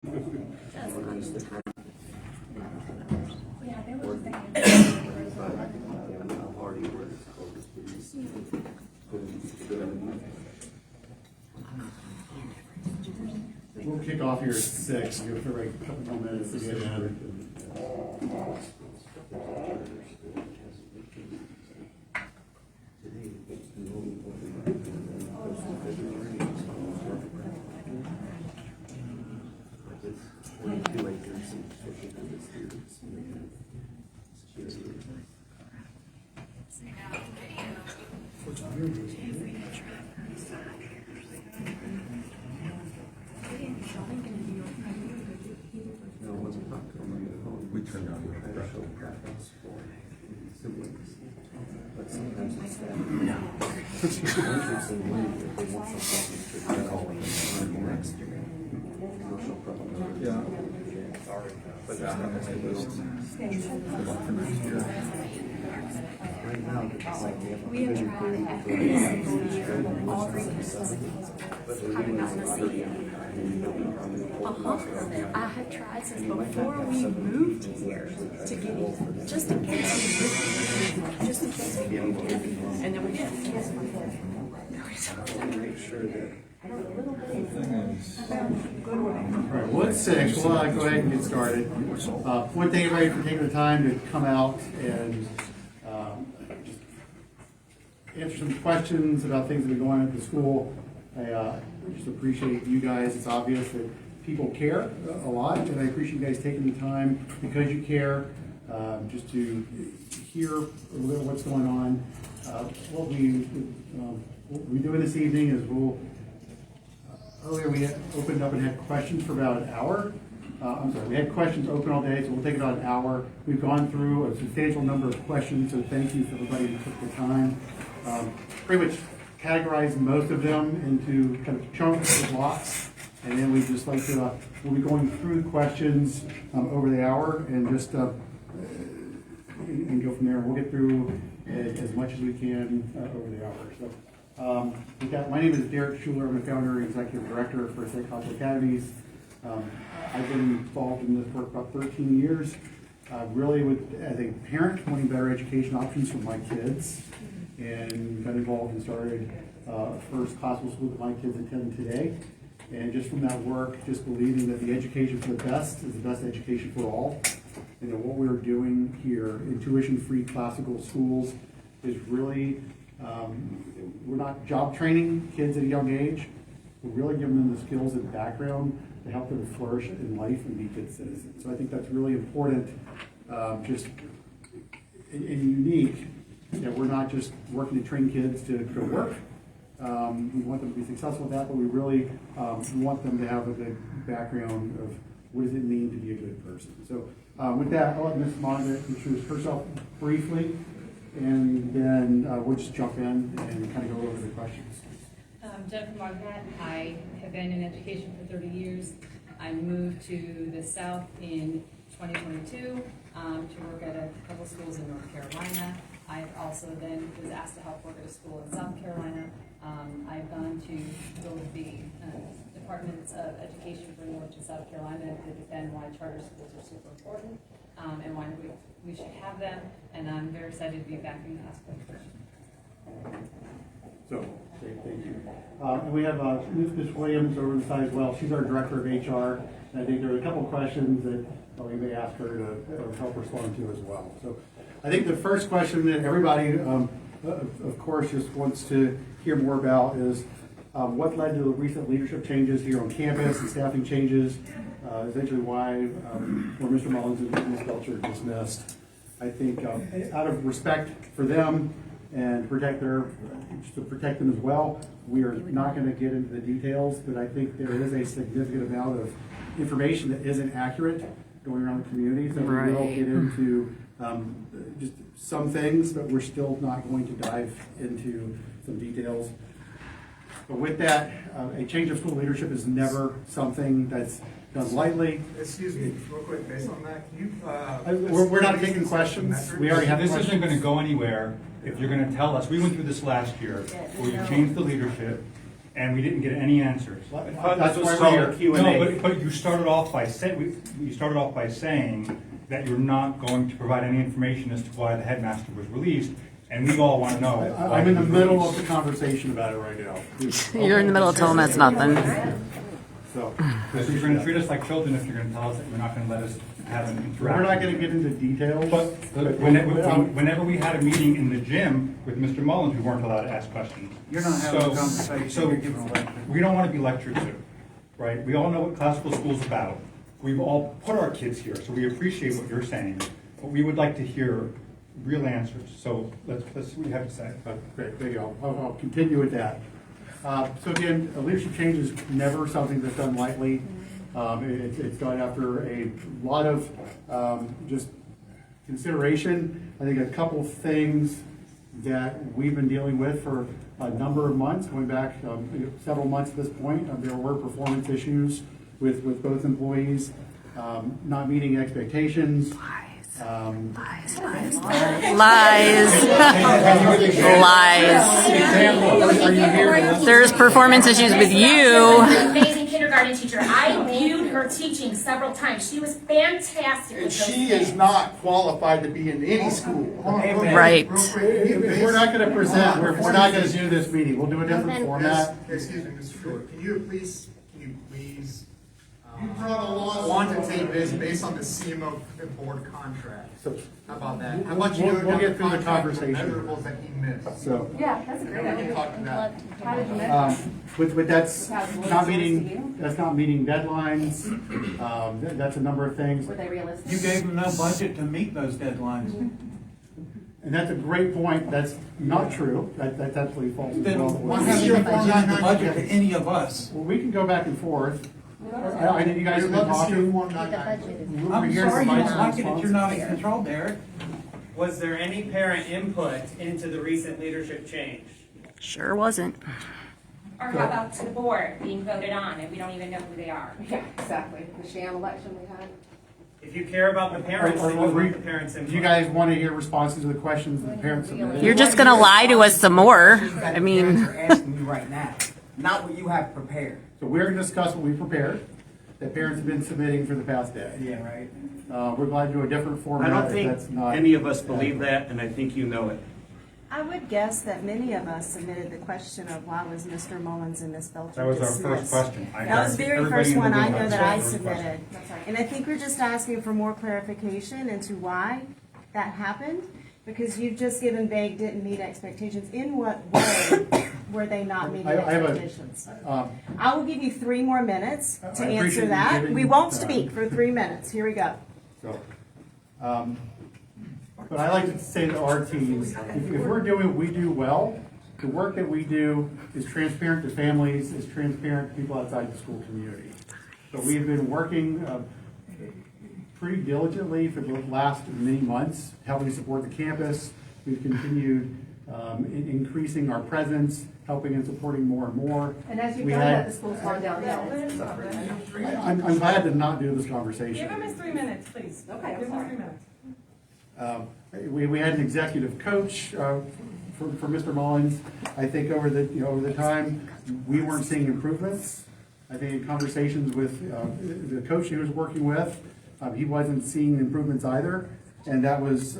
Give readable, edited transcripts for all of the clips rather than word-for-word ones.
We'll kick off here at 6. Give everybody a couple more minutes to get in. We turned on the preference for siblings, but sometimes it's that. Interesting way that they want something to call it next year. Yeah. Sorry, but that's not the list. For next year. Right now, it's like we have tried but we're doing I have tried since before we moved here to get it, just in case we moved here. And then we had to make sure that All right, well, it's 6. We'll go ahead and get started. I want to thank everybody for taking the time to come out and just answer some questions about things that are going on at the school. I just appreciate you guys. It's obvious that people care a lot, and I appreciate you guys taking the time because you care, just to hear a little bit of what's going on. What we're doing this evening is earlier we had opened up and had questions for about an hour. We had questions open all day, so we'll take about an hour. We've gone through a substantial number of questions, so thank you for everybody who took the time. Pretty much categorized most of them into kind of chunks or blocks, and then we just like to, we'll be going through the questions over the hour and just and go from there. We'll get through as much as we can over the hour. So with that, my name is Derek Shuler. I'm the founder and executive director for State College Academies. I've been involved in this work about 13 years, really as a parent wanting better education options for my kids, and got involved and started first classical school that my kids attend today. And just from that work, just believing that the education for the best is the best education for all. And what we're doing here in tuition-free classical schools is really, we're not job training kids at a young age. We're really giving them the skills and background to help them flourish in life and be good citizens. So I think that's really important, just and unique. We're not just working to train kids to go work. We want them to be successful with that, but we really want them to have a good background of what does it mean to be a good person. So with that, I'll let Ms. Mognett introduce herself briefly, and then we'll just jump in and kind of go over the questions. Shuler Mognett. I have been in education for 30 years. I moved to the South in 2022 to work at a couple schools in North Carolina. I also then was asked to help work at a school in South Carolina. I've gone to go with the departments of education for North and South Carolina to defend why charter schools are super important and why we should have them. And I'm very excited to be back in the hospital. So, thank you. And we have Ms. Williams over on the side as well. She's our director of HR. And I think there are a couple of questions that we may ask her to help respond to as well. So I think the first question that everybody, of course, just wants to hear more about is what led to the recent leadership changes here on campus and staffing changes, essentially why were Mr. Mullins and Ms. Belcher dismissed. I think out of respect for them and to protect them as well, we are not going to get into the details, but I think there is a significant amount of information that isn't accurate going around the community, so we will get into just some things, but we're still not going to dive into some details. But with that, a change of school leadership is never something that's done lightly. Excuse me, real quick, based on that, we're not taking questions. We already have This questions. isn't going to go anywhere if you're going to tell us. We went through this last year where you changed the leadership and we didn't get any answers. That's why we're here. No, but you started off by saying that you're not going to provide any information as to why the headmaster was released, and we all want to know. I'm in the middle of the conversation about it right now. You're in the middle of telling us nothing. So, So you're going to treat us like children if you're going to tell us that you're not going to let us have an interaction. we're not going to get into details. But whenever we had a meeting in the gym with Mr. Mullins, we weren't allowed to ask questions. You're not having a conversation, So you're giving a lecture. we don't want to be lectured to, right? We all know what classical school's about. We've all put our kids here, so we appreciate what you're saying, but we would like to hear real answers. So let's see what you have to say. Great, there you go. I'll continue with that. So again, leadership change is never something that's done lightly. It's done after a lot of just consideration. I think a couple things that we've been dealing with for a number of months, going back several months at this point. There were performance issues with both employees, not meeting expectations. Lies. Are you here? There's performance issues with you. Amazing kindergarten teacher. I viewed her teaching several times. She was fantastic. And she is not qualified to be in any school. Right. If we're not going to present, we're not going to do this meeting. We'll do a different format. Excuse me, Mr. Shuler, can you please You brought a lot of- quantitate this based on the CMO board contract? So, How about that? How about you We'll go down get through the contract conversation. measurables that he missed? so. Yeah, that's a great We can idea. talk to that. How did you know? But that's not meeting deadlines. That's a number of things. Were they realistic? You gave them no budget to meet those deadlines. And that's a great point. That's not true. That's absolutely false as Then well. why haven't you presented the budget to any of us? Well, we can go back and forth. I know you guys have We'd been love to see a talking. Form 999. We're I'm here to sorry you provide don't some like it if you're not in response. control, Derek. Was there any parent input into the recent leadership change? Sure wasn't. Or how about to the board being voted on and we don't even know who they are? Yeah, exactly. The sham election we had. If you care about the parents, then you want the parents' input. Do you guys want to hear responses to the questions that the parents submitted? You're just gonna lie to us some more. I mean, You're asking me right now, not what you have prepared. So we're going to discuss what we prepared, that parents have been submitting for the past day. Yeah, right. We're glad to do a different I format. don't if think that's not- any of us believe that, and I think you know it. I would guess that many of us submitted the question of why was Mr. Mullins and Ms. Belcher That was our dismissed? first question. That was the very Everybody first in the one I room know has that the I first question. submitted. And I think we're just asking for more clarification into why that happened, because you've just given vague didn't meet expectations. In what way were they not meeting I have a- expectations? I will give you 3 more minutes to I appreciate answer you that. giving We won't time. speak for 3 minutes. Here we go. So, but I like to say to our teams, if we're doing what we do well, the work that we do is transparent to families, is transparent to people outside the school community. So we've been working pretty diligently for the last many months, helping support the campus. We've continued increasing our presence, helping and supporting more and more. And as you've We done had- that, the school's gone downhill. I'm glad to not do this Give conversation. him his 3 minutes, please. Okay, I'm sorry. We had an executive coach for Mr. Mullins. I think over the time, we weren't seeing improvements. I think in conversations with the coach he was working with, he wasn't seeing improvements either, and that was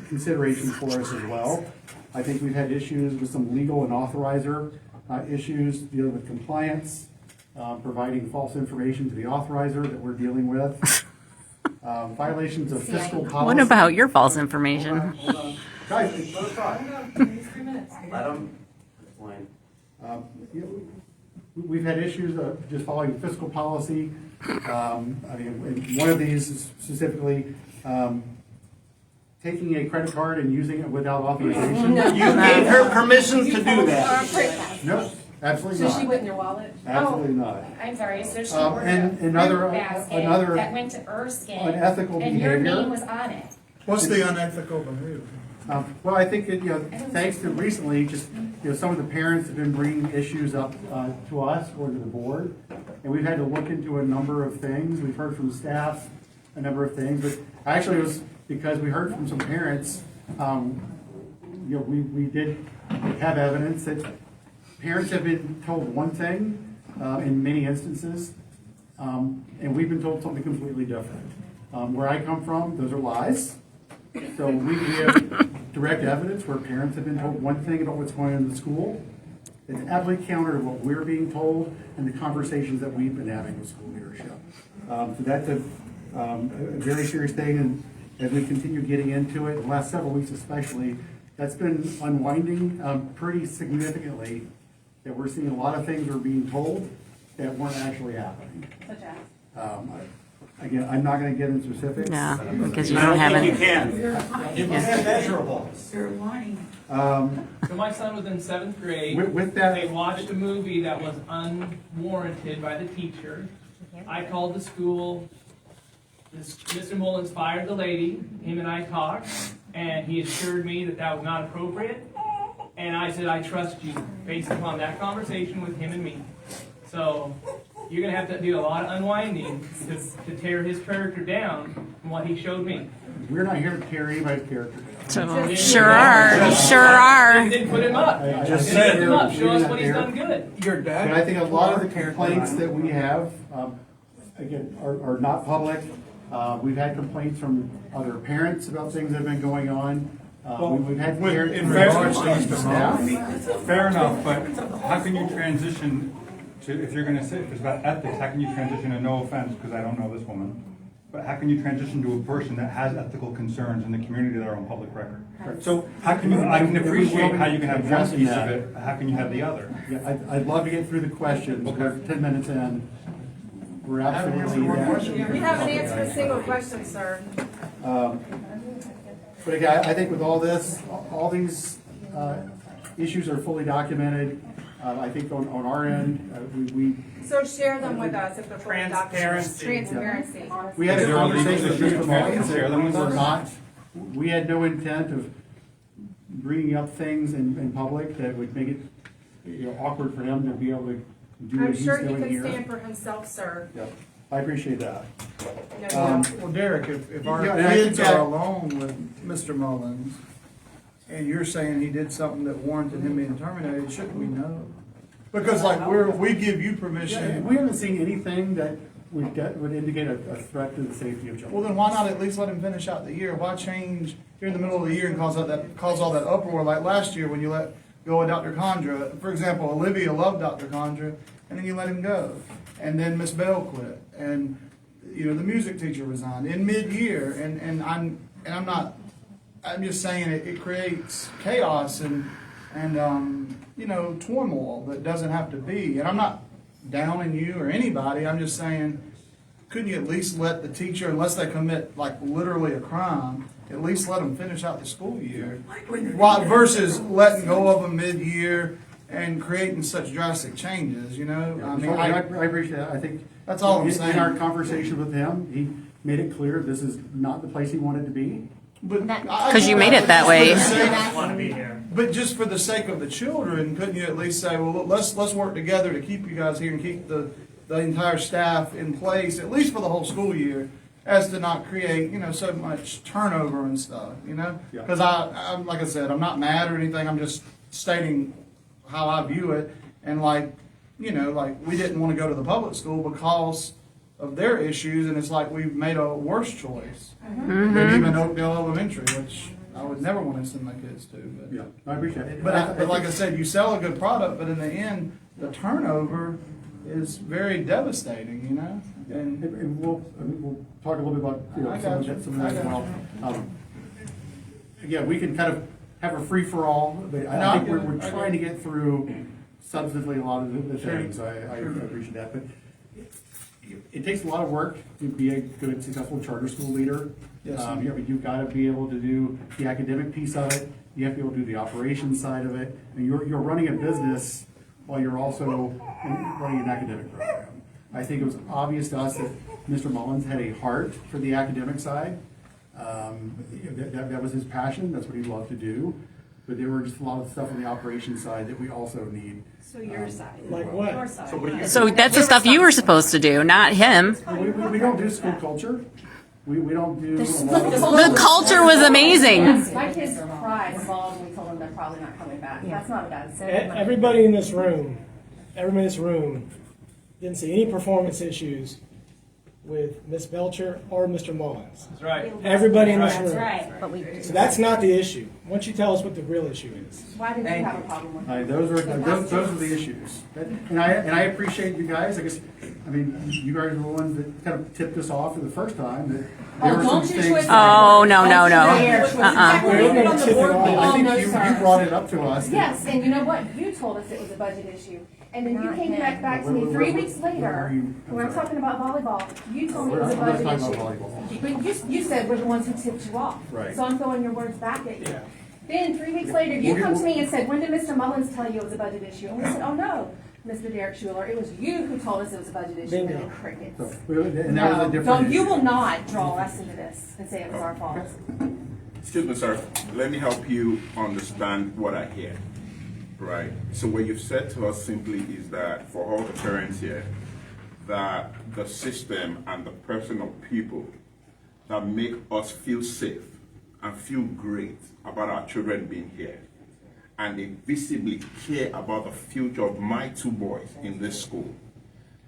consideration for us as well. I think we've had issues with some legal and authorizer issues dealing with compliance, providing false information to the authorizer that we're dealing with. Violations of fiscal policy. what about your false information? Guys, Let them explain. we've had issues of just following fiscal policy. I mean, one of these is specifically taking a credit card and using it without authorization. You gave her permission to do that. No, absolutely So she not. went in your wallet? Absolutely not. I'm sorry, so she And ordered a another- fruit basket another that went to Erskine. unethical And your behavior. name was on it. What's the unethical behavior? Well, I think that, thanks to recently, just, some of the parents have been bringing issues up to us or to the board, and we've had to look into a number of things. We've heard from staff a number of things, but actually it was because we heard from some parents, we did have evidence that parents have been told one thing in many instances, and we've been told something completely different. Where I come from, those are lies. So we have direct evidence where parents have been told one thing about what's going on in the school. It's absolutely counter to what we're being told and the conversations that we've been having with school leadership. So that's a very serious thing, and as we continue getting into it, the last several weeks especially, that's been unwinding pretty significantly, that we're seeing a lot of things are being told that weren't actually happening. Such as? Again, I'm not going to get into specifics. Yeah, because you I don't have think you it. can. You can have measurables. You're lying. So my son was in 7th grade. With that- They watched a movie that was unwarranted by the teacher. I called the school. Mr. Mullins fired the lady. Him and I talked, and he assured me that that was not appropriate. And I said, I trust you, based upon that conversation with him and me. So you're going to have to do a lot of unwinding to tear his character down from what he showed me. We're not here to tear anybody's character down. So, sure are. Sure are. Then put him up. just Then put said him up. it. Show us what he's done good. Your dad. But I think a lot of the complaints that we have, again, are not public. We've had complaints from other parents about things that have been going on. We've had parents in regards to staff. Fair enough, but how can you transition to, if you're gonna say, if it's about ethics, how can you transition, and no offense, because I don't know this woman, but how can you transition to a person that has ethical concerns in the community that are on public record? So how can you, I can appreciate how you can have one piece of it, how can you have the other? Yeah, I'd love to get through the questions. We're 10 minutes in. We're absolutely. You haven't answered a single question, sir. But again, I think with all this, all these issues are fully documented. I think on our end, we So share them with us if they're fully documented. Transparency. we had a Is there a legal conversation with issue Mr. to Mullins share that them we with were us? not, we had no intent of bringing up things in public that would make it awkward for him to be able to do what I'm he's sure he doing can here. stand for himself, sir. Yep, I appreciate that. No doubt. Well, Derek, if our Yeah, and I think kids that- are alone with Mr. Mullins, and you're saying he did something that warranted him being terminated, shouldn't we know? Because like we give you Yeah, permission, we haven't seen anything that would indicate a threat to the safety of children. well then why not at least let him finish out the year? Why change here in the middle of the year and cause all that uproar like last year when you let go of Dr. Condra? For example, Olivia loved Dr. Condra, and then you let him go. And then Miss Bell quit, and the music teacher resigned in mid-year, and I'm just saying it creates chaos and turmoil that doesn't have to be. And I'm not downing you or anybody. I'm just saying, couldn't you at least let the teacher, unless they commit like literally a crime, at least let them finish out the school year, versus letting go of them mid-year and creating such drastic changes? I appreciate that. I think That's all I'm saying. In our conversation with him, he made it clear this is not the place he wanted to be. Because you made it that way. Want to be here. But just for the sake of the children, couldn't you at least say, well, let's work together to keep you guys here and keep the entire staff in place, at least for the whole school year, as to not create, so much turnover and stuff, Yeah. Because I'm like I said, I'm not mad or anything. I'm just stating how I view it. And like we didn't want to go to the public school because of their issues, and it's like we've made a worse choice than even Oakdale Elementary, which I would never want to send my kids to. But, Yeah, I appreciate it. but like I said, you sell a good product, but in the end, the turnover is very devastating, And we'll talk a little bit about I some got of you. that as well. Again, we can kind of have a free-for-all, but No, I think I get we're it. I trying to get get through substantively a lot of the Sure. things. I appreciate that. But it takes a lot of work to be a good, successful charter school leader. Yes. You've got to be able to do the academic piece of it. You have to be able to do the operations side of it. And you're running a business while you're also running an academic program. I think it was obvious to us that Mr. Mullins had a heart for the academic side. That was his passion. That's what he loved to do. But there were just a lot of stuff on the operations side that we also need. So your side. Like what? Your side. So that's the stuff you were supposed to do, not him. We don't do school culture. We don't do. The culture was amazing. My kids cried and bawled when we told them they're probably not coming back. That's not a bad thing. Everybody in this room didn't see any performance issues with Ms. Belcher or Mr. Mullins. That's right. Everybody in this room. That's right. So that's not the issue. Why don't you tell us what the real issue is? Why did you have a problem with it? Those are the issues. And I appreciate you guys. I mean, you guys are the ones that kind of tipped us off for the first time. That there were some things. Oh, no. I think you brought it up to us. Yes, and you know what? You told us it was a budget issue. And then you came back to me 3 weeks later, when I'm talking about volleyball, you told me it was a budget We're not issue. talking about volleyball. But you said we're the ones who tipped you off. Right. So I'm throwing your words back at you. Yeah. Then 3 weeks later, you come to me and said, when did Mr. Mullins tell you it was a budget issue? And we said, oh no, Mr. Derek Shuler, it was you who told us it was a budget issue. And then crickets. And that was a different No, issue. you will not draw us into this and say it was our fault. Excuse me, sir. Let me help you understand what I hear. Right. So what you've said to us simply is that for all the parents here, that the system and the personal people that make us feel safe and feel great about our children being here, and they visibly care about the future of my two boys in this school,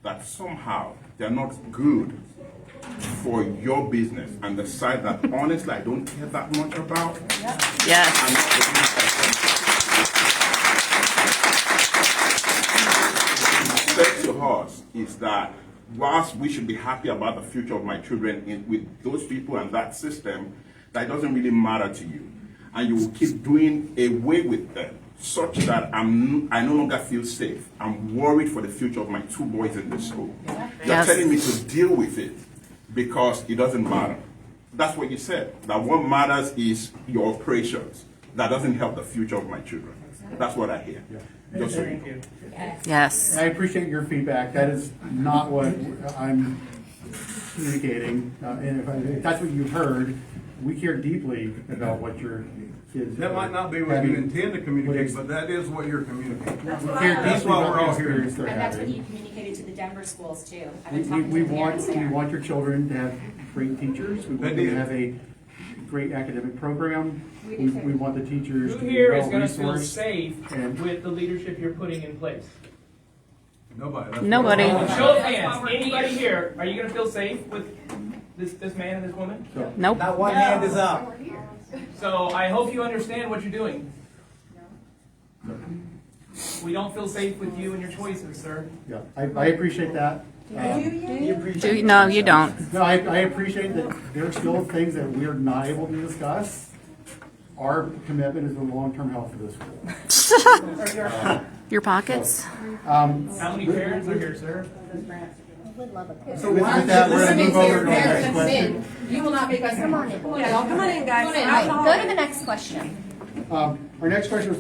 that somehow they're not good for your business and the side that honestly I don't care that much about. Yes. To us is that whilst we should be happy about the future of my children with those people and that system, that doesn't really matter to you, and you will keep doing away with them such that I no longer feel safe. I'm worried for the future of my two boys in this school. You're telling me to deal with it because it doesn't matter. That's what you said. That what matters is your operations. That doesn't help the future of my children. That's what I hear. Just so you know. Yes. I appreciate your feedback. That is not what I'm communicating. And if that's what you've heard, we care deeply about what your kids. That might not be what you intend to communicate, but that is what you're communicating. That's why we're all here. And that's what you communicated to the Denver schools too. I've been We talking to the want parents there. your children to have great teachers. We want them to have a great academic program. We want the teachers Who to be here is going to feel well-resourced. safe with the leadership you're putting in place? Nobody. Nobody. Show of hands. Anybody here? Are you going to feel safe with this man and this woman? Nope. Not one hand is up. So I hope you understand what you're doing. We don't feel safe with you and your choices, sir. Yeah, I appreciate that. No, you don't. No, I appreciate that there are still things that we are not able to discuss. Our commitment is the long-term health of this school. Your pockets? How many parents are here, sir? So with that, we're going to move over to the next question. You will not make us come on in. Come on in, guys. Go to the next question. Our next question was,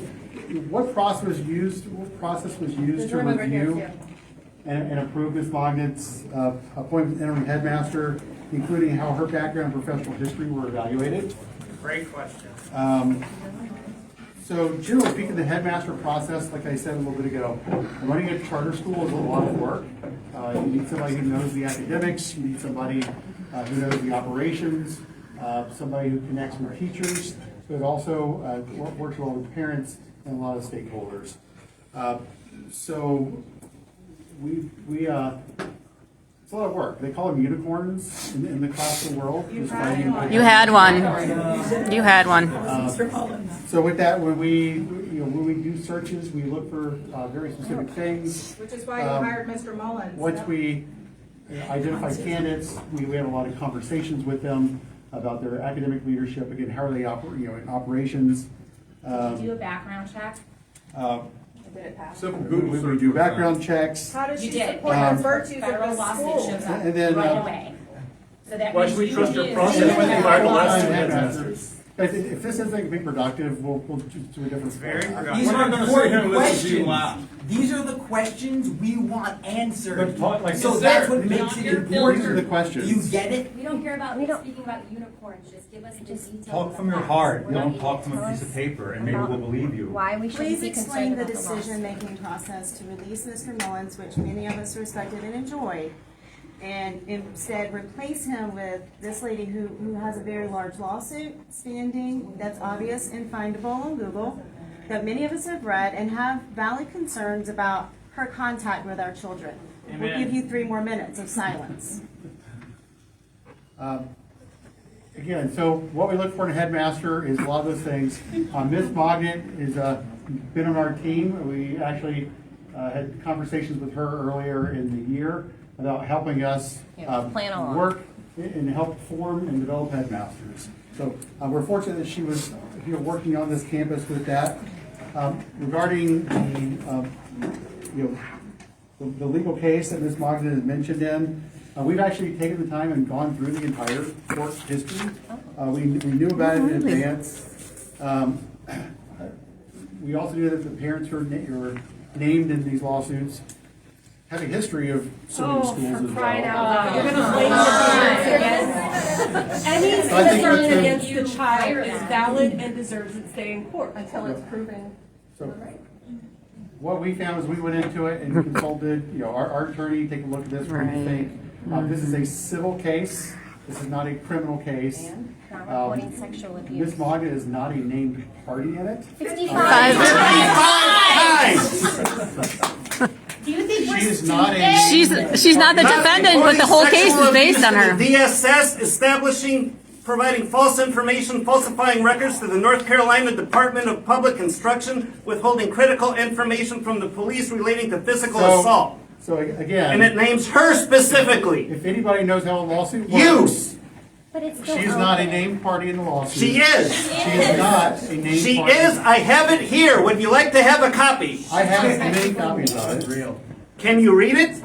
what process was used to review and approve Ms. Mognett's appointment as interim headmaster, including how her background and professional history were evaluated? Great question. So generally speaking, the headmaster process, like I said a little bit ago, running a charter school is a lot of work. You need somebody who knows the academics, you need somebody who knows the operations, somebody who connects with teachers, but also works well with parents and a lot of stakeholders. So it's a lot of work. They call them unicorns in the classical world. You had one. You had one. So with that, when we do searches, we look for very specific things. Which is why you hired Mr. Mullins. Once we identify candidates, we had a lot of conversations with them about their academic leadership. Again, how are they in operations? Did you do a background check? Did it pass? Simple We Google would search. do background checks. How does You she did. support the virtues Federal of the lawsuit school? shows up And then, right away. So that Why means should we you trust your use- process when you hired the last two Headmasters. headmasters? If this isn't going to be productive, we'll just do a different. Very format. productive. These We're are not gonna sit here and important listen to you questions. laugh. These are the questions we want answered. But So Yes, that's sir. what makes it These are the important. questions. You get it? We don't care about speaking about unicorns. Just give us the details. Talk from your heart. Don't talk from a piece of paper, and maybe we'll believe you. Why we should Please be explain concerned the about the laws. decision-making process to release Mr. Mullins, which many of us respected and enjoyed, and instead replace him with this lady who has a very large lawsuit standing that's obvious and findable on Google, that many of us have read and have valid concerns about her contact with our children. Amen. We'll give you 3 more minutes of silence. Again, so what we look for in a headmaster is a lot of those things. Ms. Mognett has been on our team. We actually had conversations with her earlier in the year about helping us plan along. work and help form and develop headmasters. So we're fortunate that she was here working on this campus with that. Regarding the legal case that Ms. Mognett has mentioned in, we've actually taken the time and gone through the entire court history. We knew about it in advance. We also knew that the parents who were named in these lawsuits have a history of suing schools as well. You're gonna blame the parents again? Any concern against the child is valid and deserves its day in court. Until it's proven. So what we found is we went into it and consulted, our attorney, take a look at this, what do you think? This is a civil case. This is not a criminal case. Not reporting sexual abuse. Ms. Mognett is not a named party in it. 55 times! Do you think She is not a... She's not the defendant, but the whole case is based on her. DSS providing false information, falsifying records to the North Carolina Department of Public Instruction, withholding critical information from the police relating to physical assault. So again... And it names her specifically. If anybody knows how a lawsuit works... You! But it's still She's not a named party in the lawsuit. She is. She is not a named party. She is. I have it here. Would you like to have a copy? I have many copies of it. Real. Can you read it?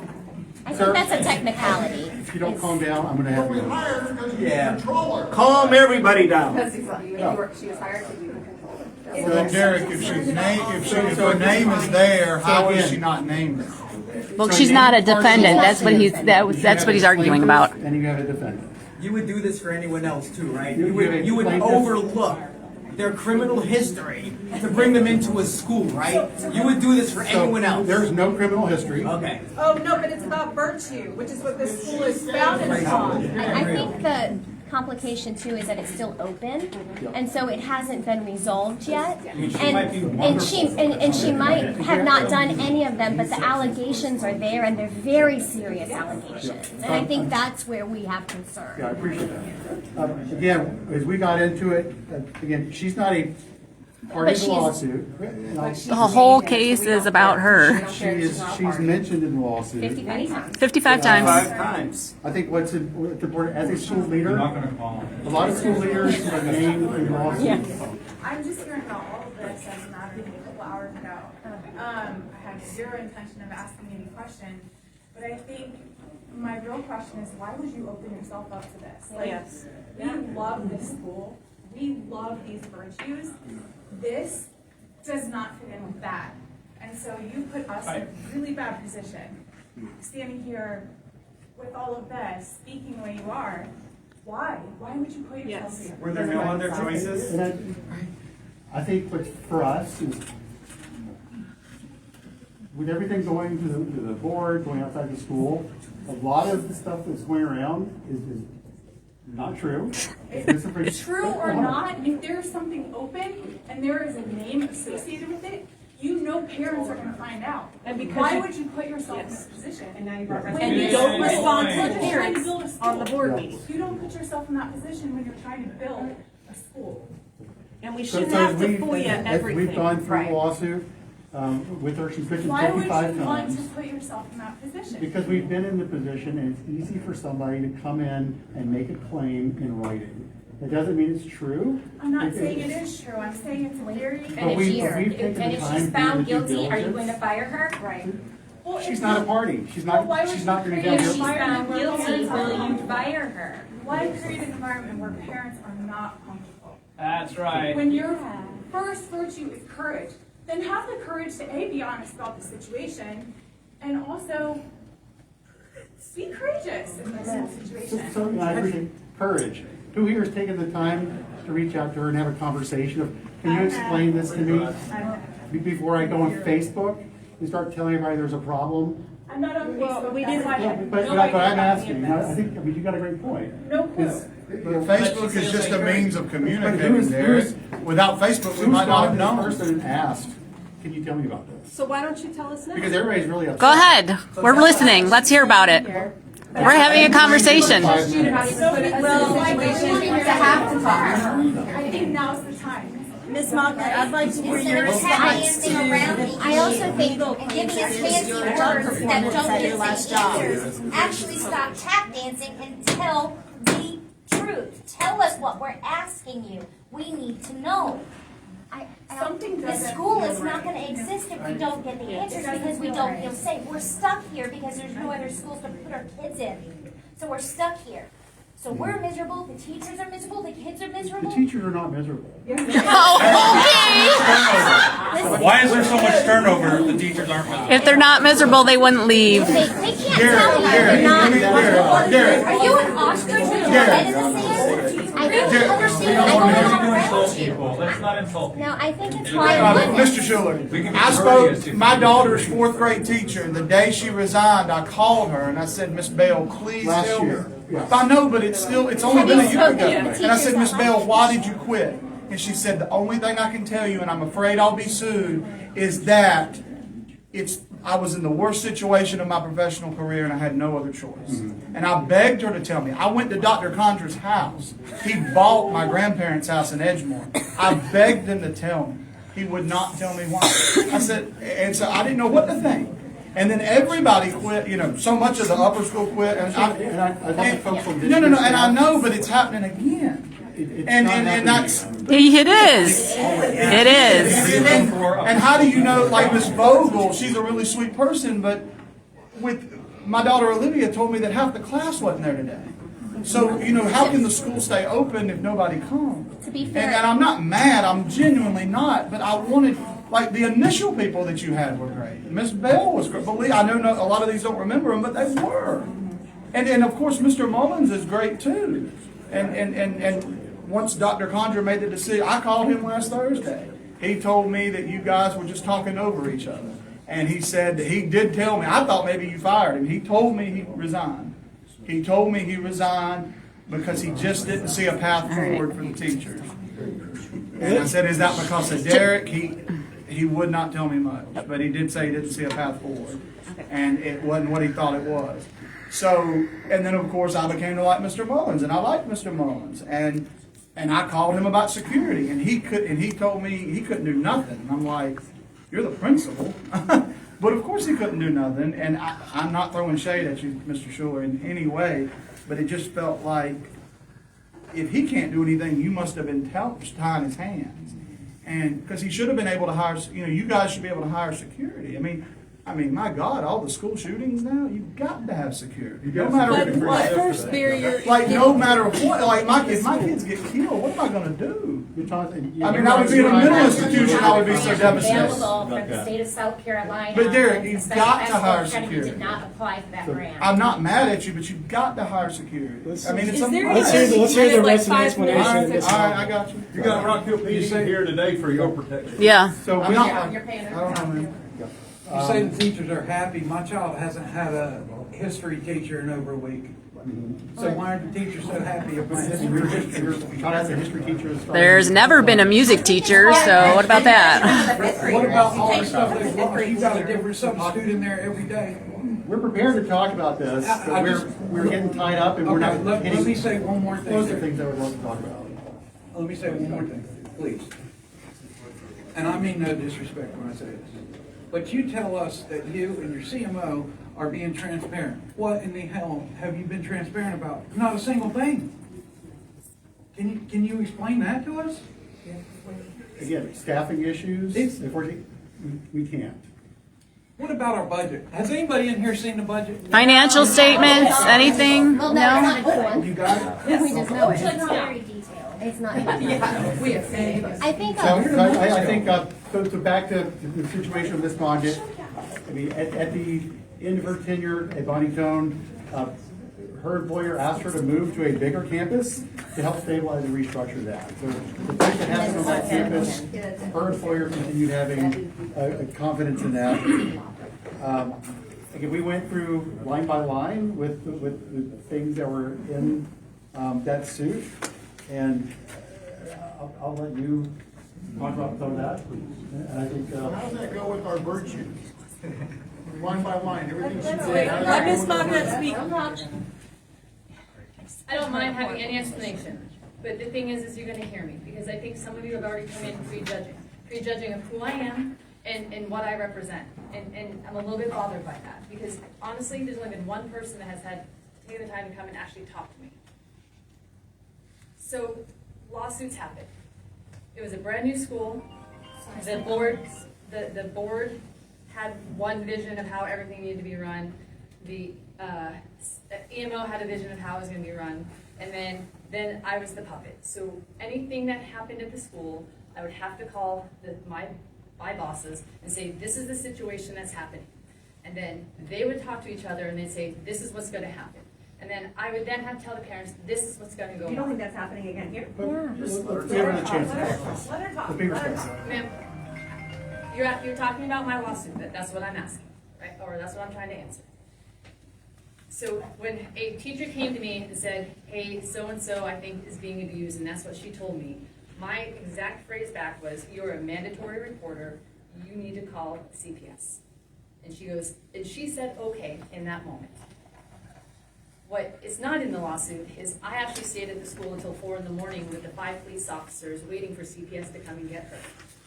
I think that's a technicality. If you don't calm down, I'm going to have We you. hired her because you're the controller. Calm everybody down. That's exactly, she was hired to be the controller. So Derek, if her name is there, how is she not named? Well, she's not a defendant. That's what he's arguing about. And you have a defendant. You would do this for anyone else too, right? You would overlook their criminal history to bring them into a school, right? You would do this for anyone else. There's no criminal history. Okay. Oh, no, but it's about virtue, which is what this school is founded upon. I think the complication too is that it's still open, and so it hasn't been resolved yet. And she might have not done any of them, but the allegations are there, and they're very serious allegations. And I think that's where we have concern. Yeah, I appreciate that. Again, as we got into it, again, she's not a party But to the lawsuit. The whole case is about her. She's mentioned in the lawsuit. 55 times. 55 times. 5 times. I think what's important, as a school leader, You're not going to call him. a lot of school leaders are named in lawsuits. I'm just hearing about all of this as a matter of a couple hours ago. I had zero intention of asking any question, but I think my real question is, why would you open yourself up to this? Yes. We love this school. We love these virtues. This does not fit in with that. And so you put us in a really bad position. Standing here with all of this, speaking the way you are, why? Why would you put yourself here? Were there no other choices? And I think what's for us is, with everything going to the board, going outside the school, a lot of the stuff that's going around is not true. True or not, if there's something open and there is a name associated with it, you know parents are going to find out. And because why would you put yourself in this position? And now you don't respond to parents on the board meeting. You don't put yourself in that position when you're trying to build a school. And we shouldn't have to FOIA everything. We've gone through a lawsuit with her. She's been Why would 55 you want times. to put yourself in that position? Because we've been in the position, and it's easy for somebody to come in and make a claim in writing. It doesn't mean it's true. I'm not saying it is true. I'm saying it's a very... And it's here. And if she's found guilty, are you going to fire her? Right. Well, She's not a party. She's not going to If get she's found guilty, will you fire her? Why create an environment where parents are not comfortable? That's right. When your first virtue is courage, then have the courage to A, be honest about the situation, and also be courageous in this situation. So I appreciate courage. Who here has taken the time to reach out to her and have a conversation of, can you explain this to me? Before I go on Facebook and start telling everybody there's a problem. I'm not on Well, Facebook. we that's didn't- why I Yeah, have but no I'm idea about asking, the I events. think, you got a great point. No clue. It's- But Facebook is just a means of communicating who's- there. who's- Without Facebook, we Who might not have responded known. first and asked, can you tell me about this? So why don't you tell us now? Because everybody's really upset. Go ahead. We're listening. Let's hear about it. We're having a conversation. Well, it's a have to talk. I think now's the time. Ms. Mognett, I'd like to hear your Instead of response to dancing around it, I also think giving us fancy your words job that performance don't at your get last the job. answers. Actually stop tap dancing and tell the truth. Tell us what we're asking you. We need to know. Something The doesn't school feel is not right. going to exist if we don't get the answers because we don't feel safe. We're stuck here because there's no other schools to put our kids in. So we're stuck here. So we're miserable, the teachers are miserable, the kids are The miserable. teachers are not miserable. Why is there so much turnover if the teachers aren't miserable? If they're not miserable, they wouldn't leave. They can't tell me they're not. Are you an ostrich with your head in the sand? I don't understand. I don't know how around you. Let's not insult No, I think it's why. Mr. Schuler, I spoke to my daughter's fourth grade teacher. The day she resigned, I called her and I said, Miss Bell, please Last tell me. year, yes. I know, but it's only Have been you a year spoken ago. to the And I said, teachers Miss at Bell, last why did you quit? And she said, the only thing I can tell you, and I'm afraid I'll be sued, is that I was in the worst situation of my professional career and I had no other choice. And I begged her to tell me. I went to Dr. Condra's house. He bought my grandparents' house in Edgemore. I begged him to tell me. He would not tell me why. I said, and so I didn't know what to think. And then everybody quit, so much of the upper school quit. And I thought the folks from no, and I know, but it's happening again. And that's. It is. It is. And how do you know, like Miss Vogel, she's a really sweet person, but with my daughter Olivia told me that half the class wasn't there today. So, how can the school stay open if nobody comes? To be fair. And I'm not mad, I'm genuinely not, but I wanted, like the initial people that you had were great. Miss Bell was great. I know a lot of these don't remember them, but they were. And of course, Mr. Mullins is great too. And once Dr. Condra made the decision, I called him last Thursday. He told me that you guys were just talking over each other. And he said that he did tell me, I thought maybe you fired him. He told me he resigned. He told me he resigned because he just didn't see a path forward for the teachers. And I said, is that because of Derek? He would not tell me much, but he did say he didn't see a path forward. And it wasn't what he thought it was. So, and then of course I became to like Mr. Mullins, and I liked Mr. Mullins. And I called him about security, and he told me he couldn't do nothing. And I'm like, you're the principal. But of course he couldn't do nothing, and I'm not throwing shade at you, Mr. Schuler, in any way, but it just felt like if he can't do anything, you must have been tying his hands. And because he should have been able to hire, you guys should be able to hire security. I mean, my God, all the school shootings now, you've got to have security. No matter what. First barrier. Like, no matter what, like, if my kids get killed, what am I going to do? I would be in a mental institution, I would be so devastated. Available from the state of South Carolina. But Derek, you've Special got to Education hire Academy security. did not apply for that grant. I'm not mad at you, but you've got to hire security. Is It's there let's hear the rest of the explanation. All right, I got you. You got a Rockville PD here today for your protection. Yeah. So I don't know, man. You say the teachers are happy. My child hasn't had a history teacher in over a week. So why are the teachers so happy about history? There's never been a music teacher, so what about that? What about all the stuff they want? You got a different substitute in there every day. We're prepared to talk about this, but we're getting tied up and we're not Let hitting me say one more thing. close to things I would love to talk about. Let me say one more thing, please. And I mean no disrespect when I say this. But you tell us that you and your CMO are being transparent. What in the hell have you been transparent about? Not a single thing. Can you explain that to us? Again, staffing issues, we can't. What about our budget? Has anybody in here seen the budget? Financial statements, anything? Well, No? no, it's not one. You got it? We just know it. It's very detailed. It's not. We have seen. I think. I think, so back to the situation of Ms. Mognett, at the end of her tenure at Bonnie Cone, her employer asked her to move to a bigger campus to help stabilize and restructure that. So the place that happened on that campus, her employer continued having confidence in that. again, we went through line by line with the things that were in that suit, and I'll let you talk about some of that. And I think. How does that go with our virtues? Line by line, everything she said. Let Ms. Mognett speak. I don't mind having any explanation, but the thing is you're gonna hear me, because I think some of you have already come in prejudging of who I am and what I represent. And I'm a little bit bothered by that, because honestly, there's only been one person that has had taken the time to come and actually talk to me. So lawsuits happen. It was a brand new school. The board had one vision of how everything needed to be run. The EMO had a vision of how it was going to be run, and then I was the puppet. So anything that happened at the school, I would have to call my bosses and say, this is the situation that's happening. And then they would talk to each other and they'd say, this is what's going to happen. And then I would then have to tell the parents, this is what's going to go on. You don't think that's happening again here? Let's give her a chance to talk. Let her talk. The bigger question. Ma'am, you're talking about my lawsuit, that's what I'm asking, right? Or that's what I'm trying to answer. So when a teacher came to me and said, hey, so-and-so I think is being abused, and that's what she told me, my exact phrase back was, you're a mandatory reporter, you need to call CPS. And she said, okay, in that moment. What is not in the lawsuit is I actually stayed at the school until 4 in the morning with the 5 police officers waiting for CPS to come and get her,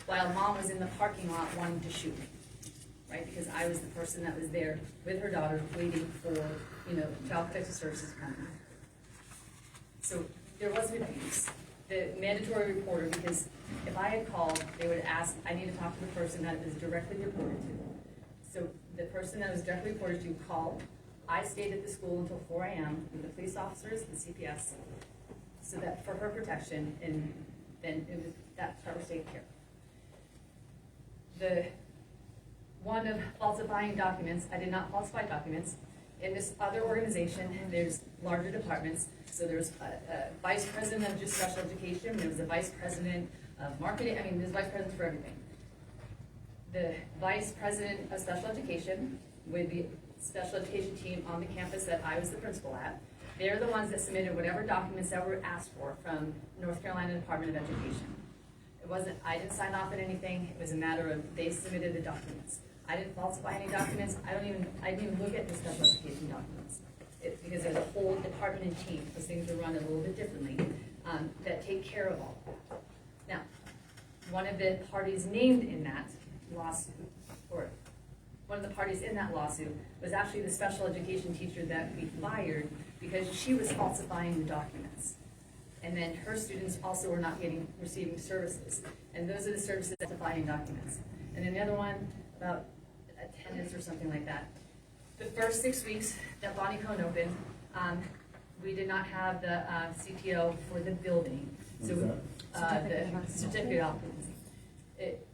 while mom was in the parking lot wanting to shoot me, right? Because I was the person that was there with her daughter waiting for, Child Protective Services coming. So there was an abuse. The mandatory reporter, because if I had called, they would ask, I need to talk to the person that is directly reported to. So the person that was directly reported to called. I stayed at the school until 4 a.m. with the police officers, the CPS, so that for her protection, and then that part was taken care of. The one of falsifying documents, I did not falsify documents. In this other organization, there's larger departments. So there's a vice president of just special education, there was a vice president of marketing, there's vice presidents for everything. The vice president of special education with the special education team on the campus that I was the principal at, they're the ones that submitted whatever documents that were asked for from North Carolina Department of Education. I didn't sign off on anything, it was a matter of they submitted the documents. I didn't falsify any documents, I didn't even look at the special education documents. Because there's a whole department and team, because things are run a little bit differently, that take care of all of that. Now, one of the parties named in that lawsuit, or one of the parties in that lawsuit, was actually the special education teacher that we fired because she was falsifying the documents. And then her students also were not receiving services. And those are the services falsifying documents. And then the other one, about attendance or something like that. The first 6 weeks that Bonnie Cone opened, we did not have the CTO for the building. So the certificate of occupancy.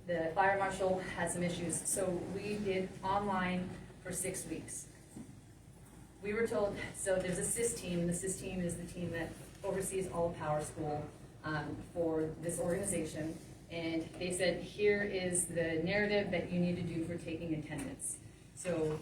The fire marshal had some issues, so we did online for 6 weeks. We were told, so there's a SIS team, and the SIS team is the team that oversees all of Power School for this organization, and they said, here is the narrative that you need to do for taking attendance. So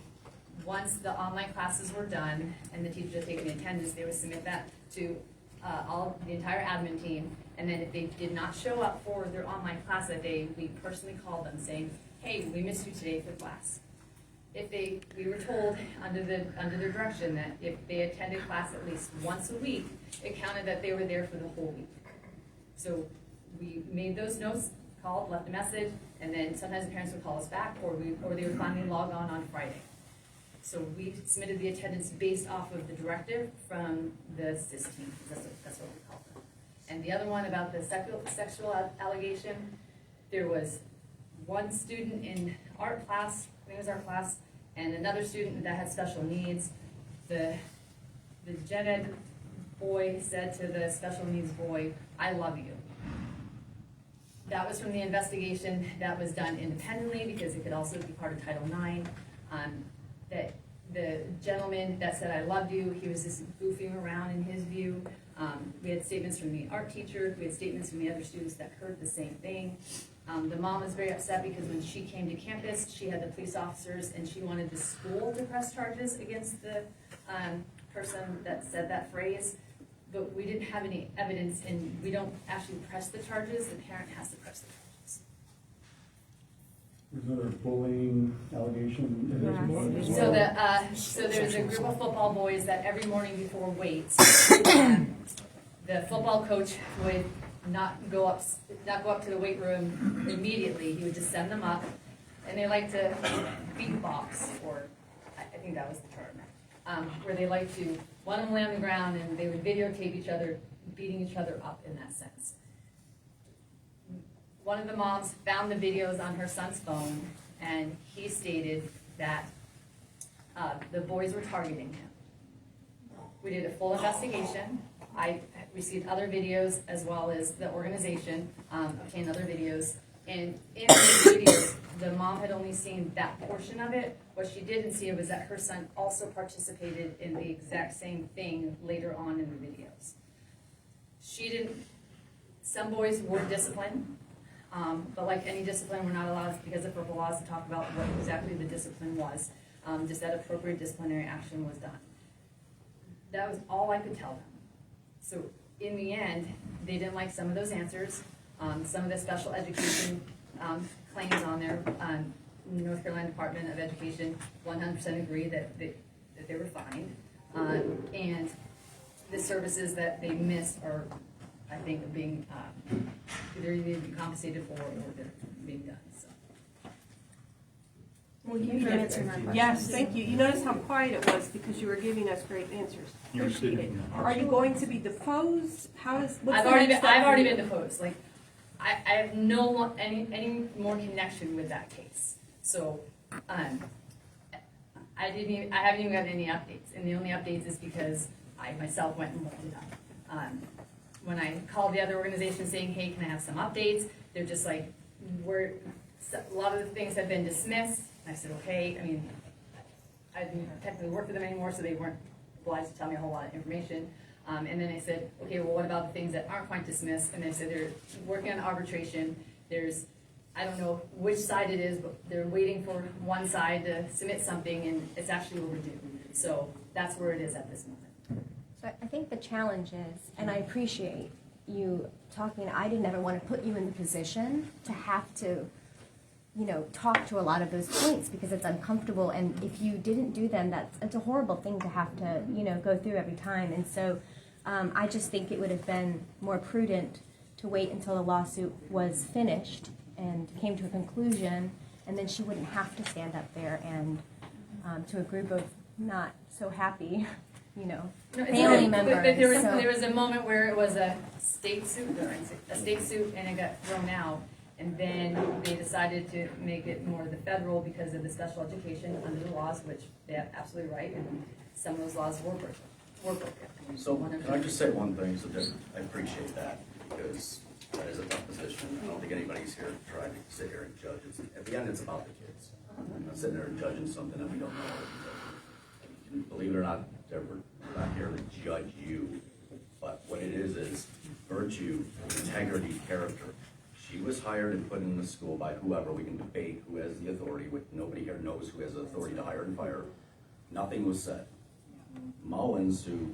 once the online classes were done and the teachers had taken attendance, they would submit that to the entire admin team. And then if they did not show up for their online class that day, we personally called them saying, hey, we missed you today for class. We were told under their direction that if they attended class at least once a week, it counted that they were there for the whole week. So we made those notes, called, left a message, and then sometimes the parents would call us back, or they would finally log on Friday. So we submitted the attendance based off of the directive from the SIS team. That's what we called them. And the other one about the sexual allegation, there was one student in art class, I think it was art class, and another student that had special needs. The gen ed boy said to the special needs boy, I love you. That was from the investigation that was done independently, because it could also be part of Title IX. That the gentleman that said I loved you, he was just goofing around in his view. We had statements from the art teacher, we had statements from the other students that heard the same thing. The mom was very upset because when she came to campus, she had the police officers and she wanted the school to press charges against the person that said that phrase. But we didn't have any evidence and we don't actually press the charges, the parent has to press the charges. Was there a bullying allegation in this as well? So there's a group of football boys that every morning before weights, the football coach would not go up to the weight room immediately. He would just send them up, and they like to beatbox, or I think that was the term, where they like to one of them lay on the ground and they would videotape each other beating each other up in that sense. One of the moms found the videos on her son's phone, and he stated that the boys were targeting him. We did a full investigation. I received other videos as well as the organization obtained other videos. And in these videos, the mom had only seen that portion of it. What she didn't see was that her son also participated in the exact same thing later on in the videos. Some boys were disciplined, but like any discipline, we're not allowed, because of purple laws, to talk about what exactly the discipline was. Just that appropriate disciplinary action was done. That was all I could tell them. So in the end, they didn't like some of those answers. Some of the special education claims on there, North Carolina Department of Education 100% agree that they were fined. And the services that they missed are, I think, being either being compensated for or they're being done. So. Well, yes, thank you. You notice how quiet it was because you were giving us great answers. Appreciate it. Are you going to be deposed? I've already been deposed. Like, I have any more connection with that case. So, I haven't even gotten any updates, and the only updates is because I myself went and looked it up. When I called the other organization saying, "Hey, can I have some updates?" They're just like, a lot of the things have been dismissed. And I said, okay. I mean, I didn't technically work for them anymore, so they weren't obliged to tell me a whole lot of information. And then I said, okay, well, what about the things that aren't quite dismissed? And they said they're working on arbitration. I don't know which side it is, but they're waiting for one side to submit something, and it's actually overdue. So that's where it is at this moment. So I think the challenge is, and I appreciate you talking, I didn't ever want to put you in the position to have to, talk to a lot of those points because it's uncomfortable, and if you didn't do them, it's a horrible thing to have to, go through every time. And so I just think it would have been more prudent to wait until the lawsuit was finished and came to a conclusion, and then she wouldn't have to stand up there and to a group of not so happy, family members. But there was a moment where it was a state suit, and it got thrown out. And then they decided to make it more the federal because of the special education under the laws, which they have absolutely right, and some of those laws were broken. So can I just say one thing? So I appreciate that because that is a tough position. I don't think anybody's here trying to sit here and judge. At the end, it's about the kids. I'm not sitting there and judging something that we don't know. And believe it or not, we're not here to judge you. But what it is virtue, integrity, character. She was hired and put in the school by whoever. We can debate who has the authority. Nobody here knows who has the authority to hire and fire. Nothing was said. Mullins, who,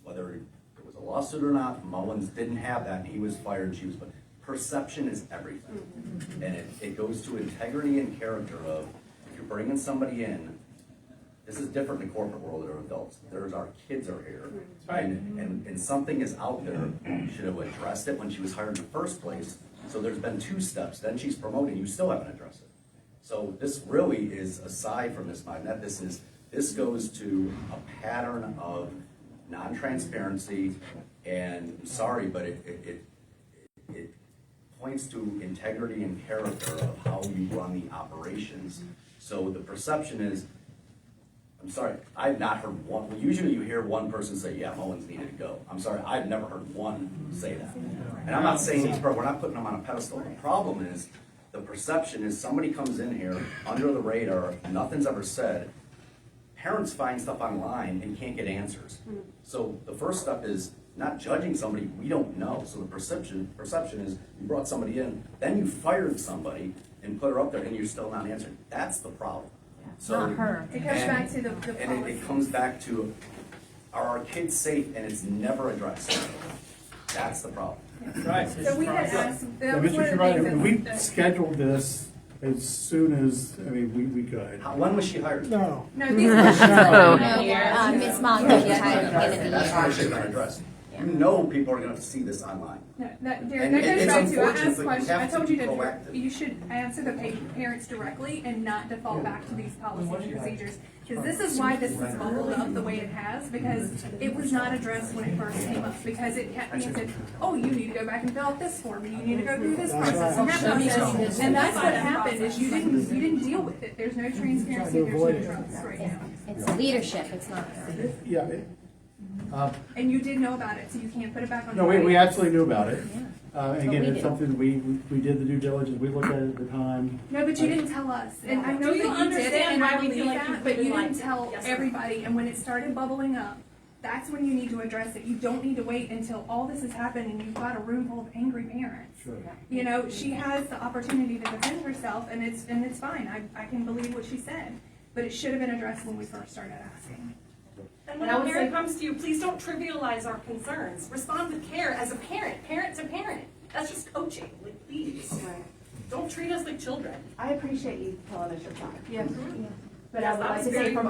whether it was a lawsuit or not, Mullins didn't have that, and he was fired. She was. But perception is everything, and it goes to integrity and character. Of if you're bringing somebody in, this is different in the corporate world. There are adults. There's our kids are here, and something is out there. You should have addressed it when she was hired in the first place. So there's been 2 steps. Then she's promoted. You still haven't addressed it. So this really is, aside from Ms. Mognett, this goes to a pattern of non-transparency. And I'm sorry, but it points to integrity and character of how you run the operations. So the perception is, I'm sorry, I've not heard one. Well, usually you hear one person say, yeah, Mullins needed to go. I'm sorry, I've never heard one say that. And I'm not saying we're not putting them on a pedestal. The problem is, the perception is somebody comes in here under the radar, nothing's ever said. Parents find stuff online and can't get answers. So the first step is not judging somebody we don't know. So the perception is you brought somebody in, then you fired somebody and put her up there, and you're still not answering. That's the problem. So, Not her. It comes back to the and it comes back to, are our kids safe? And it's never addressed. That's the problem. Right. So we had asked, Yeah, that was one Mr. of the Shumway, things we that. scheduled this as soon as, I mean, we could. When was she hired? No. No, these Miss Mognett was hired at the end of the That's year. why I should not address. You know people are going to see this online. That goes And back it's to, I unfortunate, asked but you questions, have I to told be you proactive. you should answer the parents directly and not default back to these policies and procedures. Because this is why this has bubbled up the way it has, because it was not addressed when it first came up, because it kept being said, oh, you need to go back and fill out this form, and you need to go through this process and that process. And that's what happened, is you didn't deal with it. There's no transparency, there's no trust right now. It's leadership, it's not her. Yeah. And you did know about it, so you can't put it back on. No, we absolutely knew about it. But Again, we it's did. something we did the due diligence, we looked at it at the time. No, but you didn't tell us, and I know Do that you you did it, understand and why I we believe feel like you that, but you couldn't, didn't tell yes, sir. everybody, and when it started bubbling up, that's when you need to address it. You don't need to wait until all this has happened and you've got a room full of angry parents. Sure. You know, she has the opportunity to defend herself, and it's fine, I can believe what she said, but it should have been addressed when we first started asking. And when And I a would parent say- comes to you, please don't trivialize our concerns. Respond with care as a parent, parent to parent. That's just coaching, like, please. Don't treat us like children. I appreciate you telling us your side. Yeah. But I would like to say from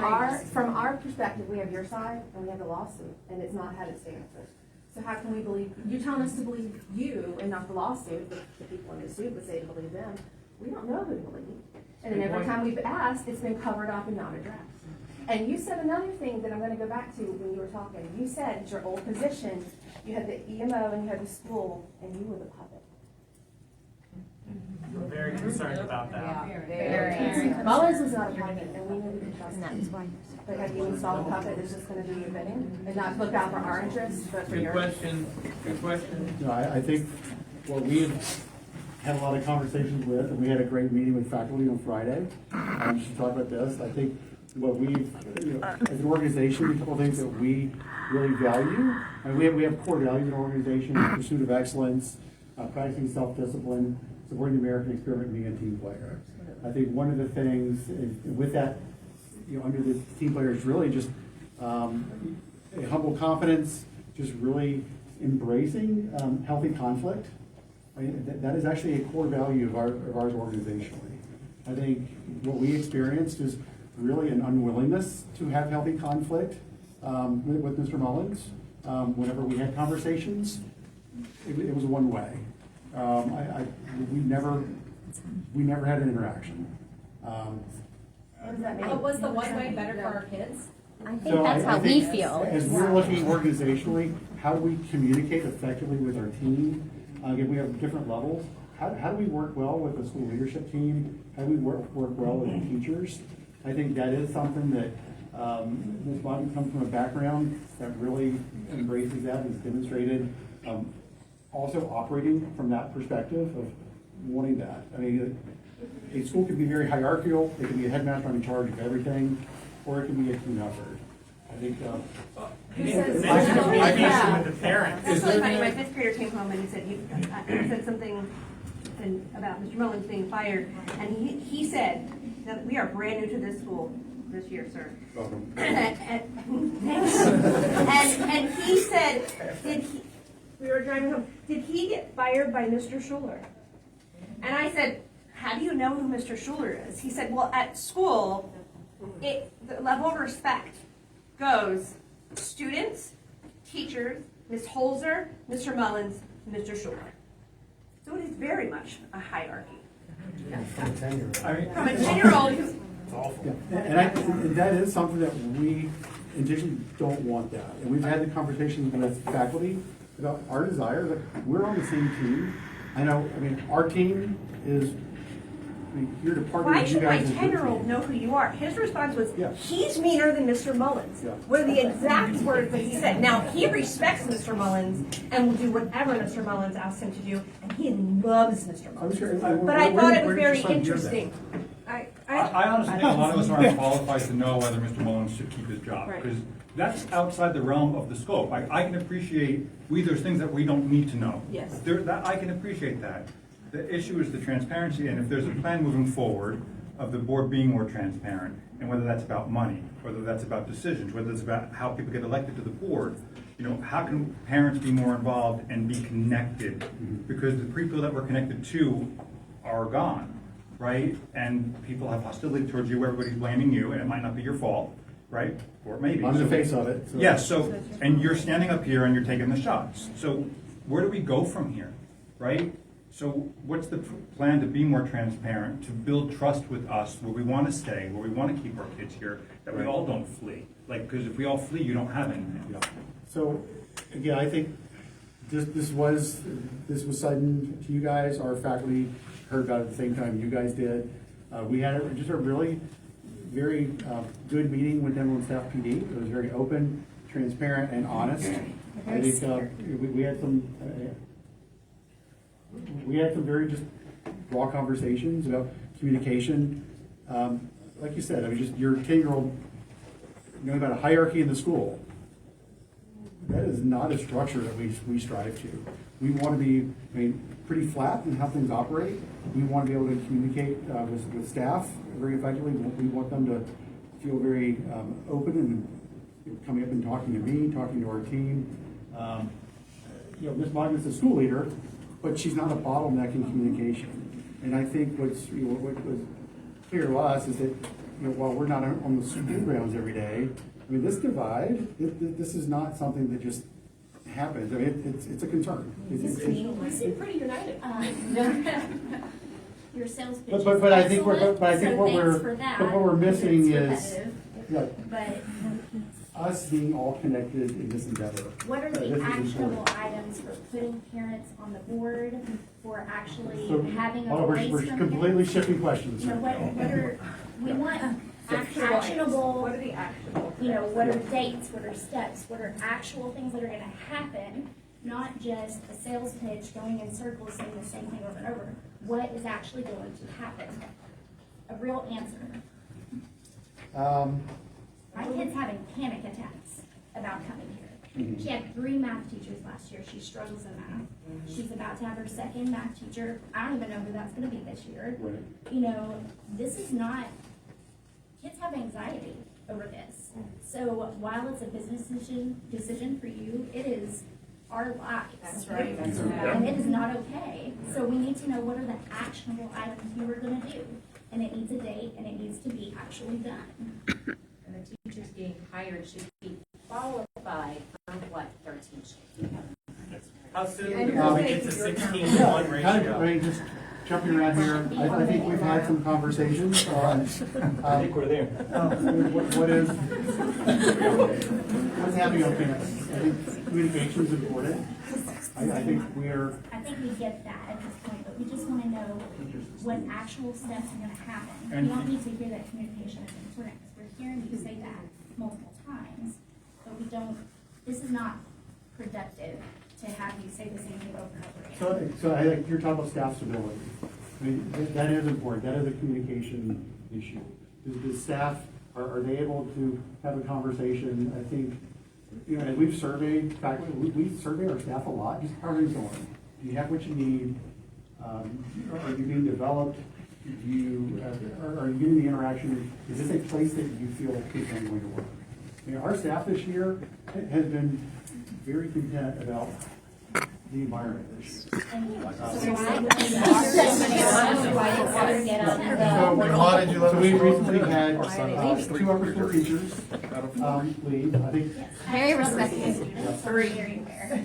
our perspective, we have your side and we have the lawsuit, and it's not had its day answered. So how can we believe, you telling us to believe you and not the lawsuit, but the people in the suit would say to believe them. We don't know who to believe. And then every time we've asked, it's been covered up and not addressed. And you said another thing that I'm gonna go back to when you were talking. You said your old position, you had the EMO and you had the school, and you were the puppet. We're very concerned about that. Mullins was not a puppet, and we knew we could trust him. But have you installed a puppet that's just gonna do your bidding, and not look out for our interests, but for Good yours? question, good question. No, I think what we had a lot of conversations with, and we had a great meeting with faculty on Friday to talk about this. I think what we've, as an organization, a couple of things that we really value, and we have core values in our organization: pursuit of excellence, practicing self-discipline, supporting the American experiment, being a team player. I think one of the things with that, under the team player is really just a humble confidence, just really embracing healthy conflict. I mean, that is actually a core value of ours organizationally. I think what we experienced is really an unwillingness to have healthy conflict with Mr. Mullins. Whenever we had conversations, it was one way. We never had an interaction. Was the one way better for our kids? I think that's how we feel. As we're looking organizationally, how do we communicate effectively with our team? Again, we have different levels. How do we work well with the school leadership team? How do we work well with the teachers? I think that is something that Ms. Bobby comes from a background that really embraces that and has demonstrated also operating from that perspective of wanting that. I mean, a school can be very hierarchical. It can be a headmaster in charge of everything, or it can be a team effort. I think. With the parents. That's really funny. My fifth grader came home and he said, I said something about Mr. Mullins being fired, and he said that we are brand new to this school this year, sir. Welcome. And he said, we were driving home, did he get fired by Mr. Shuler? And I said, how do you know who Mr. Shuler is? He said, well, at school, the level of respect goes students, teachers, Ms. Holzer, Mr. Mullins, Mr. Shuler. So it is very much a hierarchy. From a 10-year-old. From a 10-year-old who's And that is something that we intentionally don't want that. And we've had the conversations with faculty about our desire that we're on the same team. I mean, our team is, your department. why you should my guys is your 10-year-old team. know who you are? His response was, Yeah. he's meaner than Mr. Mullins. Yeah. Were the exact words that he said. Now, he respects Mr. Mullins and will do whatever Mr. Mullins asks him to do, and he loves Mr. Mullins. I'm sure. But I thought it was very interesting. I I honestly think a lot of us aren't qualified to know whether Mr. Mullins should keep his job, Right. because that's outside the realm of the scope. I can appreciate, there's things that we don't need to know. Yes. I can appreciate that. The issue is the transparency, and if there's a plan moving forward of the board being more transparent, and whether that's about money, whether that's about decisions, whether it's about how people get elected to the board, how can parents be more involved and be connected? Because the people that we're connected to are gone, right? And people have hostility towards you, everybody's blaming you, and it might not be your fault, right? Or maybe. I'm the face of it. Yes, and you're standing up here and you're taking the shots. So where do we go from here, right? So what's the plan to be more transparent, to build trust with us, where we want to stay, where we want to keep our kids here, that we all don't flee? Because if we all flee, you don't have anything. Yeah. So, again, I think this was sudden to you guys. Our faculty heard about it at the same time you guys did. We had just a really very good meeting with Dental and Staff PD. It was very open, transparent, and honest. I think we had some very just raw conversations about communication. Like you said, just your 10-year-old knowing about a hierarchy in the school. That is not a structure that we strive to. We want to be, pretty flat in how things operate. We want to be able to communicate with staff very effectively. We want them to feel very open and coming up and talking to me, talking to our team. Ms. Mognett's a school leader, but she's not a bottleneck in communication. And I think what was clear to us is that while we're not on the school grounds every day, this divide, this is not something that just happens. It's a concern. We seem pretty united. Your sales pitch is but I think excellent, what we're missing is but us being all connected in this endeavor. what are This the is actionable important. items for putting parents on the board, for actually So, having a hold on, voice we're from completely parents? shifting questions. What are, we want actionable, What are the actionable? what are dates, what are steps, what are actual things that are gonna happen, not just a sales pitch going in circles saying the same thing over and over. What is actually going to happen? A real answer. My kid's having panic attacks about coming here. She had 3 math teachers last year. She struggles in math. She's about to have her 2nd math teacher. I don't even know who that's gonna be this year. This is not, kids have anxiety over this. So while it's a business decision for you, it is our lives. That's right. And it is not okay. So we need to know what are the actionable items you are gonna do. And it needs a date and it needs to be actually done. And the teachers being hired should be qualified for what 13 should. How soon And do we who's get to gonna do 16 your to 1 ratio? Just jumping around here, I think we've had some conversations on. I think we're there. What's happening on campus? I think communication is important. I think I think we get that at this point, but we just want to know what actual steps are going to happen. We don't need to hear that communication is important, because we're hearing you say that multiple times, but we don't, this is not productive to have you say the same thing over and over again. So I think you're talking about staff stability. That is important. That is a communication issue. The staff, are they able to have a conversation? I think, as we've surveyed faculty, we survey our staff a lot. Just how are things going? Do you have what you need? Are you being developed? Are you getting the interaction? Is this a place that you feel people are going to work? Our staff this year has been very content about the environment this year. So we recently had 2 upper school teachers leave. I think. Very respectful.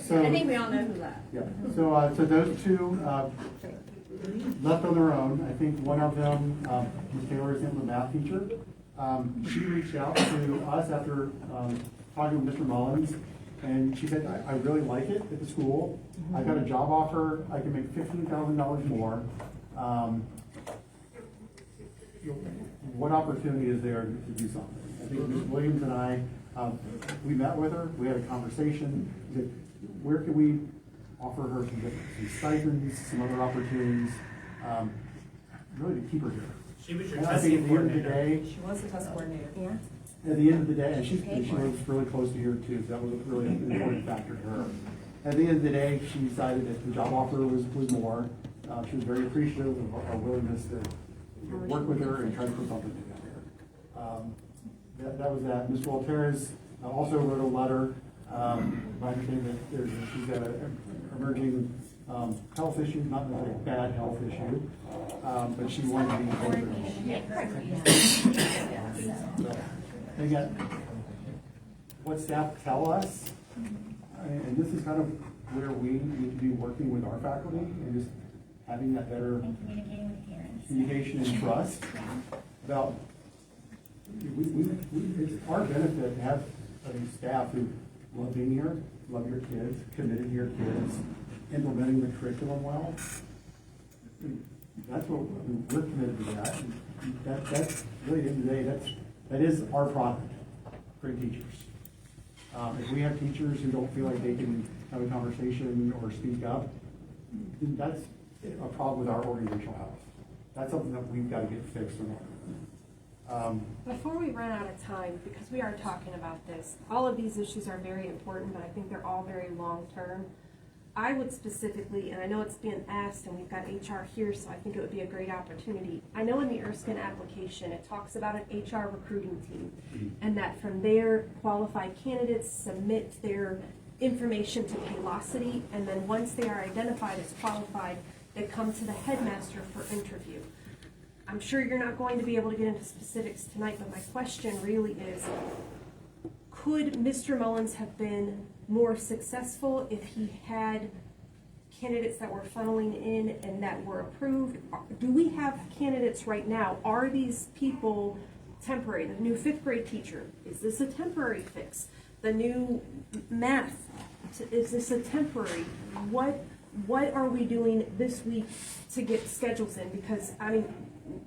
So, I think we all know who left. yeah. So those 2 left on their own. I think one of them, Ms. Taylor, is the math teacher. She reached out to us after talking with Mr. Mullins, and she said, I really like it at the school. I got a job offer. I can make $15,000 more. What opportunity is there to do something? I think Ms. Williams and I, we met with her. We had a conversation. We said, where can we offer her some stipends, some other opportunities, really to keep her here? She was your And I think at testing the end of the coordinator. day, She was the test coordinator. Yeah. at the end of the day, and she was really close to here too, so that was a really important factor to her. At the end of the day, she decided that the job offer was more. She was very appreciative of our willingness to work with her and try to put something together. That was that. Ms. Walters also wrote a letter. I understand that she's got an emerging health issue, not necessarily a bad health issue, but she wanted to be closer. So, again, what staff tell us, and this is kind of where we need to be working with our faculty and just having that better communication and trust about, it's our benefit to have staff who love being here, love your kids, committed to your kids, implementing the curriculum well. That's what we're committed to that. That's really, at the end of the day, that is our product, great teachers. If we have teachers who don't feel like they can have a conversation or speak up, then that's a problem with our organizational health. That's something that we've got to get fixed on. Before we run out of time, because we are talking about this, all of these issues are very important, but I think they're all very long-term. I would specifically, and I know it's being asked, and we've got HR here, so I think it would be a great opportunity. I know in the Erskine application, it talks about an HR recruiting team, and that from there, qualified candidates submit their information to Paylocity, and then once they are identified as qualified, they come to the headmaster for interview. I'm sure you're not going to be able to get into specifics tonight, but my question really is, could Mr. Mullins have been more successful if he had candidates that were funneling in and that were approved? Do we have candidates right now? Are these people temporary? The new 5th grade teacher, is this a temporary fix? The new math, is this a temporary? What are we doing this week to get schedules in? Because, I mean,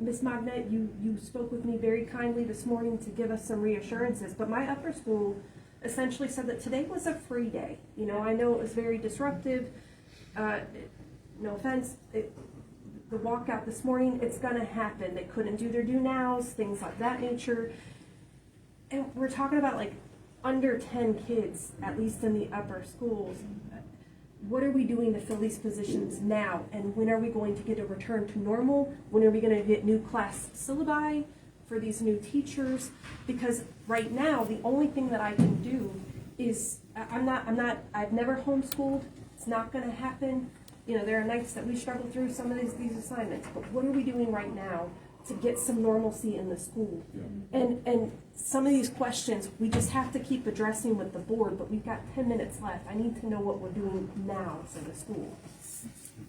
Ms. Mognett, you spoke with me very kindly this morning to give us some reassurances, but my upper school essentially said that today was a free day. You know, I know it was very disruptive. No offense, the walkout this morning, it's going to happen. They couldn't do their do nows, things like that nature. And we're talking about like under 10 kids, at least in the upper schools. What are we doing to fill these positions now? And when are we going to get a return to normal? When are we going to get new class syllabi for these new teachers? Because right now, the only thing that I can do is, I've never homeschooled. It's not going to happen. You know, there are nights that we struggle through some of these assignments, but what are we doing right now to get some normalcy in the school? Yeah. And some of these questions, we just have to keep addressing with the board, but we've got 10 minutes left. I need to know what we're doing now for the school.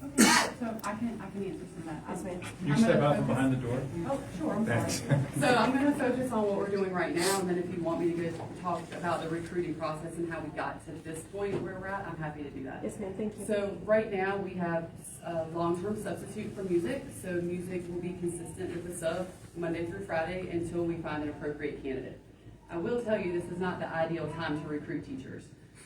Okay, so I can answer some of that. Yes, ma'am. You step out from behind the door? Oh, sure, I'm Thanks. sorry. So I'm going to focus on what we're doing right now, and then if you want me to talk about the recruiting process and how we got to this point where we're at, I'm happy to do that. Yes, ma'am, thank you. So right now, we have a long-term substitute for music, so music will be consistent with the sub Monday through Friday until we find an appropriate candidate. I will tell you, this is not the ideal time to recruit teachers.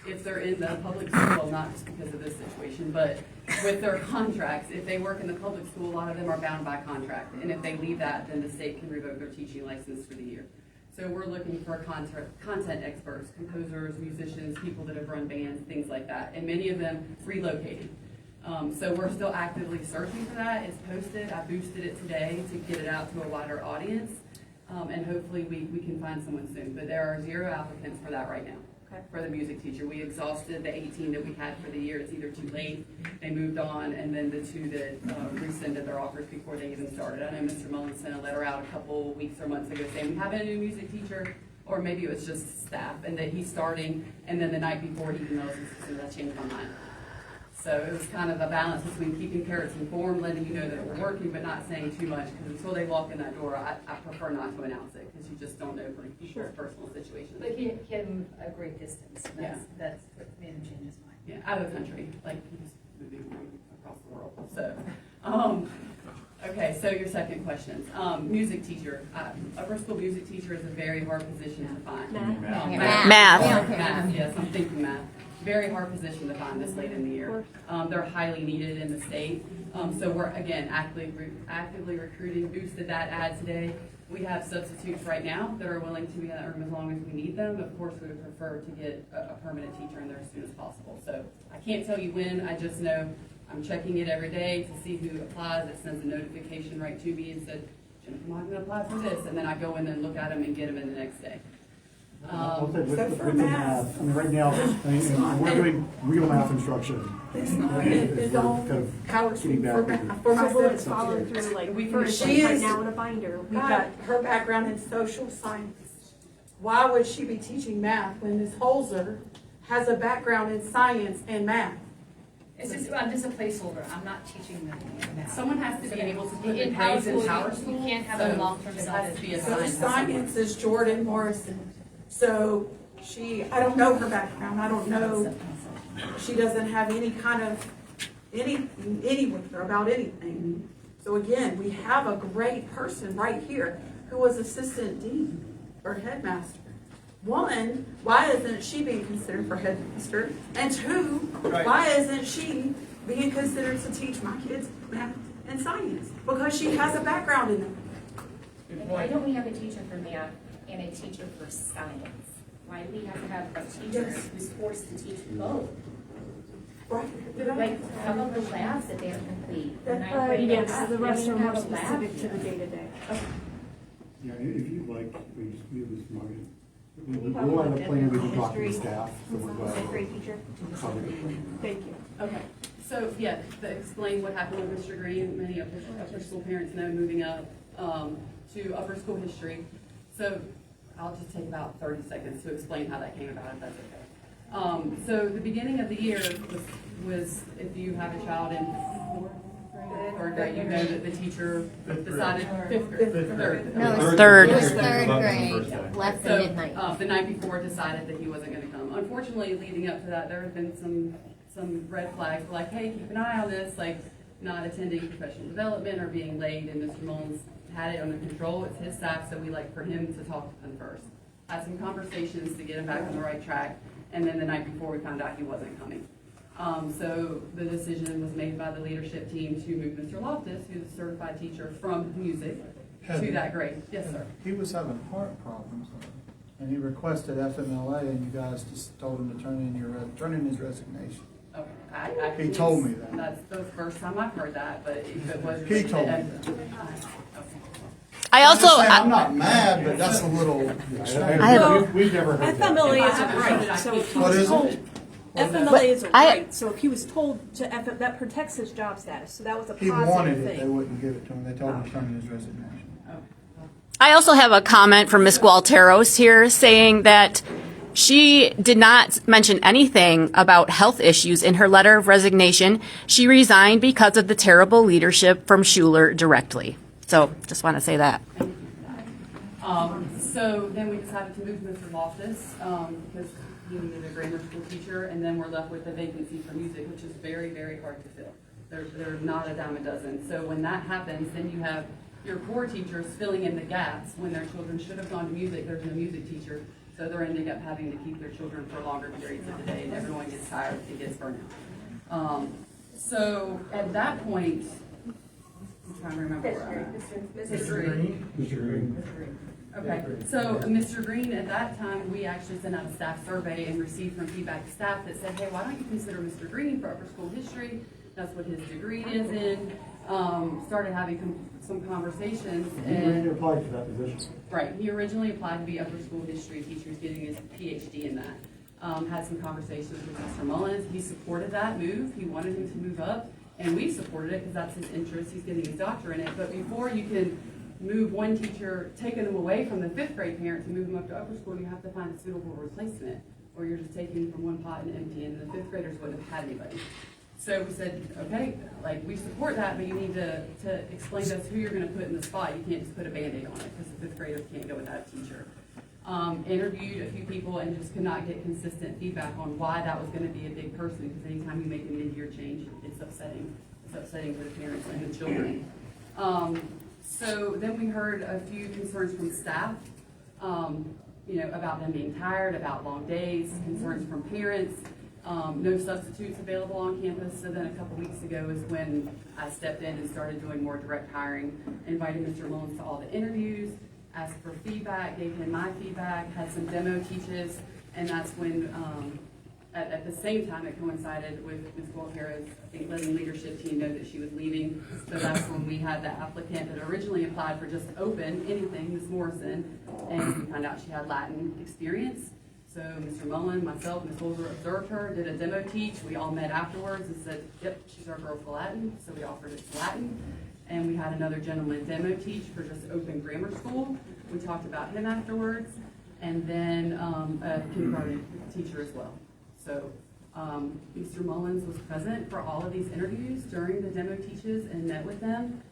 If they're in the public school, not just because of this situation, but with their contracts, if they work in the public school, a lot of them are bound by contract. And if they leave that, then the state can revoke their teaching license for the year. So we're looking for content experts, composers, musicians, people that have run bands, things like that. And many of them relocated. So we're still actively searching for that. It's posted. I boosted it today to get it out to a wider audience. And hopefully we can find someone soon. But there are 0 applicants for that right now. For the music teacher. We exhausted the 18 that we had for the year. It's either too late, they moved on, and then the 2 that rescinded their offers before they even started. I know Mr. Mullins sent a letter out a couple weeks or months ago saying we have a new music teacher, or maybe it was just staff, and that he's starting, and then the night before he emails us and says, I changed my mind. So it was kind of a balance between keeping parents informed, letting you know that we're working, but not saying too much, because until they walk in that door, I prefer not to announce it, because you just don't know for people's personal situations. But he can a great distance. That's what made him change his mind. Yeah, out of the country, like he's moving across the world. So, okay, so your second question, music teacher. Upper school music teacher is a very hard position to find. Math. Math, yes, I'm thinking math. very hard position to find this late in the year. They're highly needed in the state. So we're, again, actively recruiting, boosted that ad today. We have substitutes right now that are willing to be in that room as long as we need them. Of course, we would prefer to get a permanent teacher in there as soon as possible. So I can't tell you when, I just know I'm checking it every day to see who applies. It sends a notification right to me and said, Jennifer Mognett applied for this, and then I go in and look at them and get them in the next day. With the math, I mean, right now, we're doing real math instruction. It's all getting back. it's following through like first right now in a binder. We've got her background in social science. Why would she be teaching math when Ms. Holzer has a background in science and math? It's just, I'm just a placeholder. I'm not teaching them now. Someone has to be able to put the in power grades in school, power you school. can't have so a long-term it has to be a So science. science is Jordan Morrison. So I don't know her background. I don't know. She doesn't have any kind of, any with her about anything. So again, we have a great person right here who was assistant dean or headmaster. One, why isn't she being considered for headmaster? And two, why isn't she being considered to teach my kids math and science? Because she has a background in it. Why don't we have a teacher for math and a teacher for science? Why do we have to have a teacher who's forced to teach both? Like, how about the labs that they have complete? yes, the rest are more specific to the day-to-day. Yeah, if you'd like, we just leave this Mognett. We'll have a plan, we can talk to the staff. So we'll go ahead. Great teacher. Thank you. Okay, so yeah, to explain what happened with Mr. Green, many upper school parents know moving up to upper school history. So I'll just take about 30 seconds to explain how that came about, if that's okay. So the beginning of the year was if you have a child in third grade, you know that the teacher decided fifth grade. No, it's third. It was third grade, left at midnight. The night before decided that he wasn't going to come. Unfortunately, leading up to that, there have been some red flags, like, hey, keep an eye on this, like not attending professional development or being late, and Mr. Mullins had it under control. It's his staff, so we like for him to talk to them first. Had some conversations to get him back on the right track, and then the night before we found out he wasn't coming. So the decision was made by the leadership team to move Mr. Loftus, who's a certified teacher from music, to that grade. Yes, sir. He was having heart problems, though, and he requested FMLA, and you guys just told him to turn in his resignation. Okay. He told me that. That's the first time I've heard that, but it wasn't. He told me that. I also, I'm not mad, but that's a little. We've never heard that. FMLA is a right, so if he What was is told, it? FMLA is a right, so if he was told to, that protects his job status, so that was a He positive wanted it, they thing. wouldn't give it to him. They told him to turn in his resignation. I also have a comment from Ms. Gualteros here saying that she did not mention anything about health issues in her letter of resignation. She resigned because of the terrible leadership from Shuler directly. So just want to say that. So then we decided to move Mr. Loftus because he needed a grammar school teacher, and then we're left with a vacancy for music, which is very, very hard to fill. There's not a dime a dozen. So when that happens, then you have your core teachers filling in the gaps when their children should have gone to music. There's no music teacher, so they're ending up having to keep their children for longer periods of the day, and everyone gets tired and gets burnt out. So at that point, I'm trying to remember where I'm at. Mr. Green. Okay, so Mr. Green, at that time, we actually sent out a staff survey and received from feedback to staff that said, hey, why don't you consider Mr. Green for upper school history? That's what his degree is in. Started having some conversations. He applied for that position. Right, he originally applied to be upper school history teacher. He's getting his PhD in that. Had some conversations with Mr. Mullins. He supported that move. He wanted him to move up, and we supported it because that's his interest. He's getting his doctorate in it. But before you can move one teacher, taking them away from the fifth grade parents and move them up to upper school, you have to find a suitable replacement, or you're just taking from one pot and emptying, and the fifth graders wouldn't have had anybody. So we said, okay, like, we support that, but you need to explain to us who you're going to put in the spot. You can't just put a Band-Aid on it, because the fifth graders can't go without a teacher. Interviewed a few people and just could not get consistent feedback on why that was going to be a big person, because anytime you make a mid-year change, it's upsetting. It's upsetting for the parents and the children. So then we heard a few concerns from staff, about them being tired, about long days, concerns from parents. no substitutes available on campus. So then a couple weeks ago is when I stepped in and started doing more direct hiring, invited Mr. Mullins to all the interviews, asked for feedback, gave him my feedback, had some demo teaches, and that's when, at the same time, it coincided with Ms. Gualtero's, I think, letting leadership team know that she was leaving. So that's when we had the applicant that originally applied for just open anything, Ms. Morrison, and we found out she had Latin experience. So Mr. Mullen, myself, Ms. Holder observed her, did a demo teach. We all met afterwards and said, yep, she's our girl for Latin. So we offered it to Latin. And we had another gentleman demo teach for just open grammar school. We talked about him afterwards. And then a kindergarten teacher as well. So Mr. Mullins was present for all of these interviews during the demo teaches and met with them.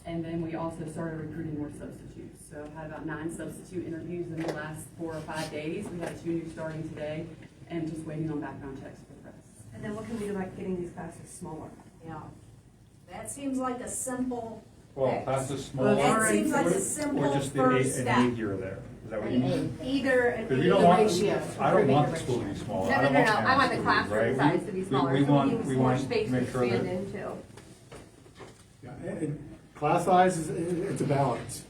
And then we also started recruiting more substitutes. So I've had about 9 substitute interviews in the last 4 or 5 days. We had 2 new starting today and just waiting on background checks for the rest. And then what can we do about getting these classes smaller? Yeah, that seems like a simple. Well, classes smaller. That seems like a simple or just first an step. aid year there. Is that what you mean? Either Because we don't want, I don't want the school to be smaller. No, I don't no, want no, I want the parents to leave, classroom right? size to be smaller, We so want, we give we more want space to to make sure expand that. into. Yeah, and class size is, it's a balance.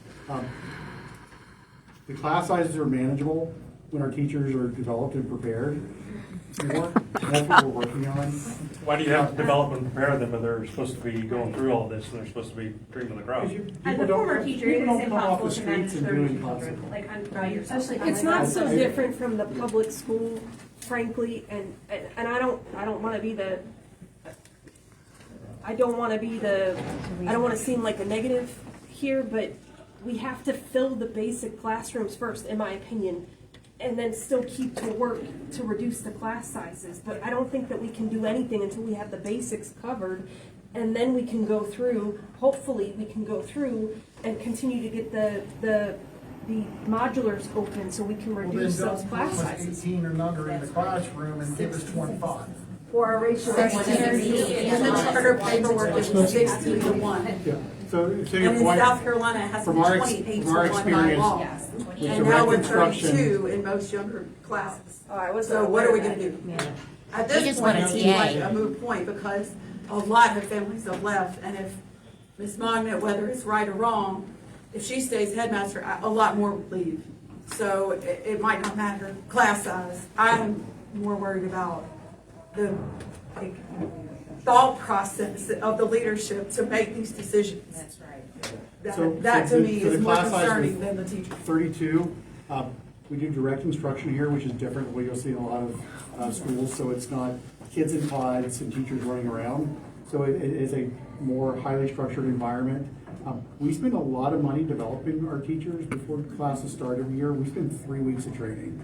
The class sizes are manageable when our teachers are developed and prepared more. That's what we're working on. Why do you have to develop and prepare them if they're supposed to be going through all this and they're supposed to be cream of the crop? As a former teacher, it is impossible to manage 30 doing children, like by yourself. It's not so different from the public school, frankly, and I don't want to be the, I don't want to seem like a negative here, but we have to fill the basic classrooms first, in my opinion, and then still keep to work to reduce the class sizes. But I don't think that we can do anything until we have the basics covered, and then we can go through, hopefully we can go through and continue to get the modulars open so we can reduce those class sizes. 18 or under in the classroom and give us 25. Or a ratio of 1 to 3. And the charter paperwork is 60 to 1. Yeah. So to And your in point, South Carolina, it has to from be our 28 to 1 by experience, law. with And direct now we're instruction, 32 in most younger classes. Oh, I wasn't So what are we aware gonna of do? that. At We this just point, want a it's TA. like a moot point because a lot of families have left. And if Ms. Mognett, whether it's right or wrong, if she stays headmaster, a lot more would leave. So it might not matter class size. I'm more worried about the thought process of the leadership to make these decisions. That's right. That to me so the is more class size concerning was than the teacher. 32. We do direct instruction here, which is different than what you'll see in a lot of schools. So it's not kids in pods and teachers running around. So it is a more highly structured environment. We spend a lot of money developing our teachers before classes start every year. We spend 3 weeks of training.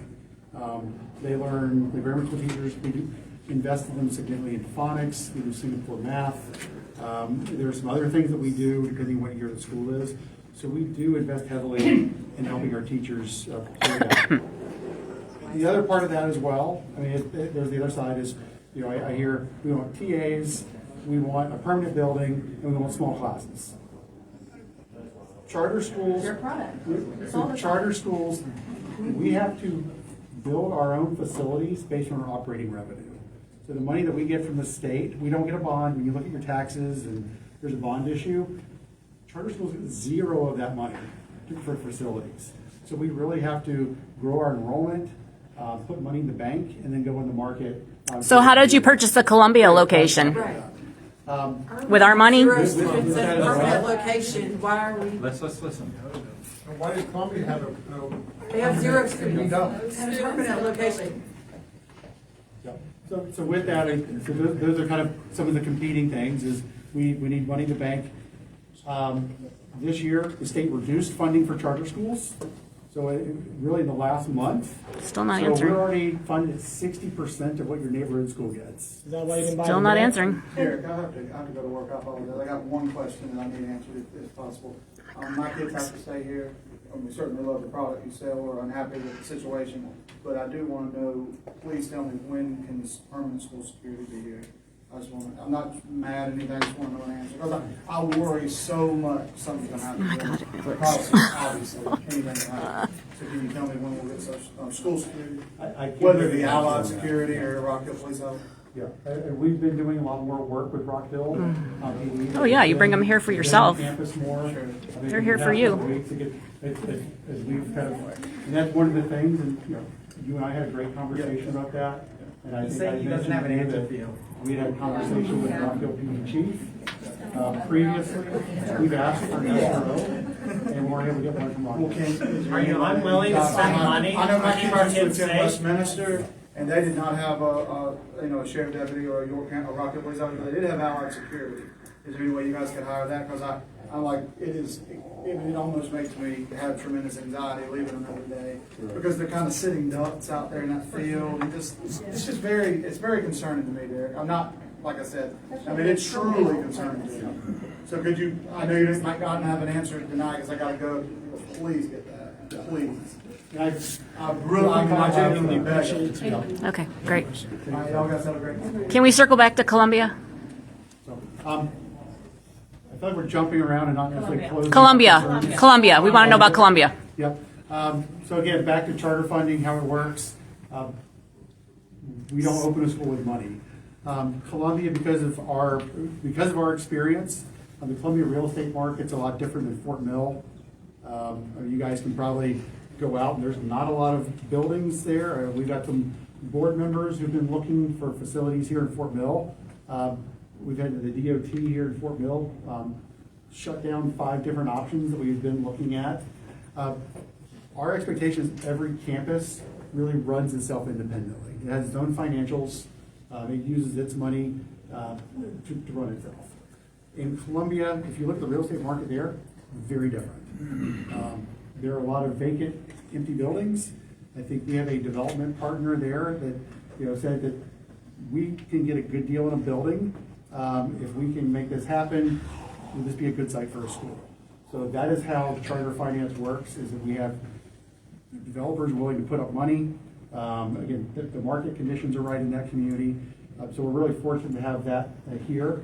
They learn, the grammar school teachers, we do invest in them significantly in phonics, we do Singapore math. There's some other things that we do depending on what year the school is. So we do invest heavily in helping our teachers carry out. The other part of that as well, I mean, there's the other side is, you know, I hear we want TAs, we want a permanent building, and we want small classes. Charter schools, Their product. so charter schools, we have to build our own facilities based on our operating revenue. So the money that we get from the state, we don't get a bond. When you look at your taxes and there's a bond issue, charter schools get 0 of that money for facilities. So we really have to grow our enrollment, put money in the bank, and then go in the market. So how did you purchase the Columbia location? With our money? It's a permanent location. Why are we? Let's listen. Why does Columbia have They have 0 We students. don't. And a permanent location. So with that, so those are kind of some of the competing things is we need money in the bank. This year, the state reduced funding for charter schools. So really in the last month. Still not so answering. we're already funded 60% of what your neighborhood school gets. Is that why you didn't buy Still the not bill? answering. Derek, I have to go to work. I apologize. I got one question that I need answered if possible. My kids have to stay here. We certainly love the product you sell. We're unhappy with the situation. But I do want to know, please tell me, when can this permanent school security be here? I'm not mad or anything, I just want to know an answer. Because I worry so much something's going to happen. Oh my God, it hurts. Policy, obviously, anything can happen. So can you tell me when we'll get such, school security? I can't Whether give the you an Allied answer on that. Security or Rock Hill Police Office? Yeah, and we've been doing a lot more work with Rock Hill. Oh, yeah, you bring them here for We've been yourself. on campus more. I mean, They're here the for past you. couple weeks to get- as we've kind of, and that's one of the things, and, you know, you and I had a great conversation about that. And I think I mentioned to you that we had a conversation with Rock Hill PD chief. Previously, we've asked for an SRO, and we're able to get one from Rock Hill. Are you unwilling to spend money? I know my to keep friends kids within safe? Westminster, and they did not have a sheriff deputy or a York County, a Rock Hill Police Officer. They did have Allied Security. Is there any way you guys could hire that? Because I'm like, it almost makes me have tremendous anxiety leaving another day because they're kind of sitting ducks out there in that field. And it's just very concerning to me, Derek. I'm not, like I said, I mean, it's truly concerning to me. So could you, I know you might not have an answer tonight because I got to go. Please get that, please. I genuinely beg you. Okay, great. All right, y'all guys have a great day. Can we circle back to Columbia? I thought we're jumping around and not necessarily closing. Columbia. We want to know about Columbia. Yep. So again, back to charter funding, how it works. We don't open a school with money. Columbia, because of our experience, the Columbia real estate market's a lot different than Fort Mill. You guys can probably go out, and there's not a lot of buildings there. We've got some board members who've been looking for facilities here in Fort Mill. We've had the DOT here in Fort Mill shut down 5 different options that we've been looking at. Our expectation is every campus really runs itself independently. It has its own financials. It uses its money to run itself. In Columbia, if you look at the real estate market there, very different. There are a lot of vacant, empty buildings. I think we have a development partner there that said that we can get a good deal in a building. If we can make this happen, will this be a good site for a school? So that is how charter finance works, is that we have developers willing to put up money. Again, the market conditions are right in that community. So we're really fortunate to have that here.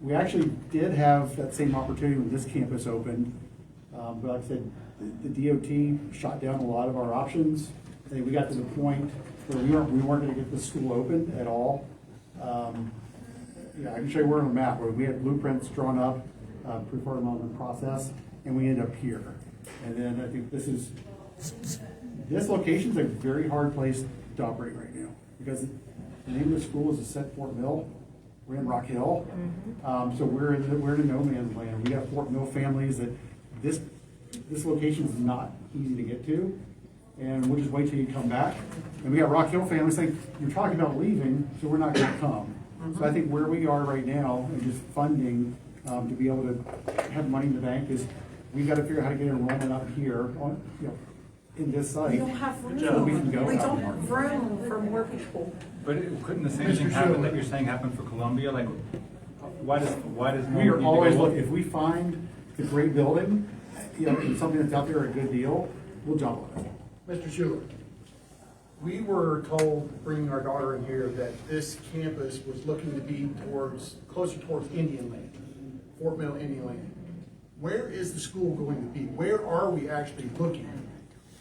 We actually did have that same opportunity when this campus opened. But like I said, the DOT shot down a lot of our options. I think we got to the point where we weren't going to get this school open at all. I can show you where on the map where we had blueprints drawn up, pre-part development process, and we ended up here. And then I think this location is a very hard place to operate right now because the name of the school is set Fort Mill. We're in Rock Hill, so we're in a no man's land. We have Fort Mill families that this location is not easy to get to, and we'll just wait till you come back. And we got Rock Hill families saying, "You're talking about leaving, so we're not going to come." So I think where we are right now and just funding to be able to have money in the bank is we've got to figure out how to get enrollment up here on in this site. We don't have room. So we can go We out don't and have room for more people. But couldn't the same thing happen that you're saying happen for Columbia? Like, why does we are always looking. If we find a great building, and something that's out there a good deal, we'll jump on it. Mr. Shuler, we were told, bringing our daughter in here, that this campus was looking to be closer towards Indian Land, Fort Mill, Indian Land. Where is the school going to be? Where are we actually looking?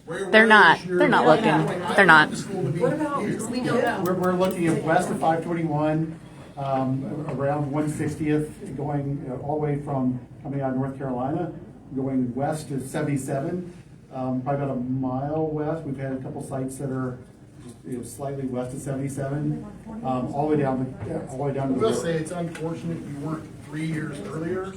They're not looking. They're not. What about, we don't know. We're looking at west of 521, around 160th, going all the way from coming out of North Carolina, going west to 77, probably about a mile west. We've had a couple sites that are just, slightly west of 77, all the way down to I the will river. say it's unfortunate you weren't 3 years earlier.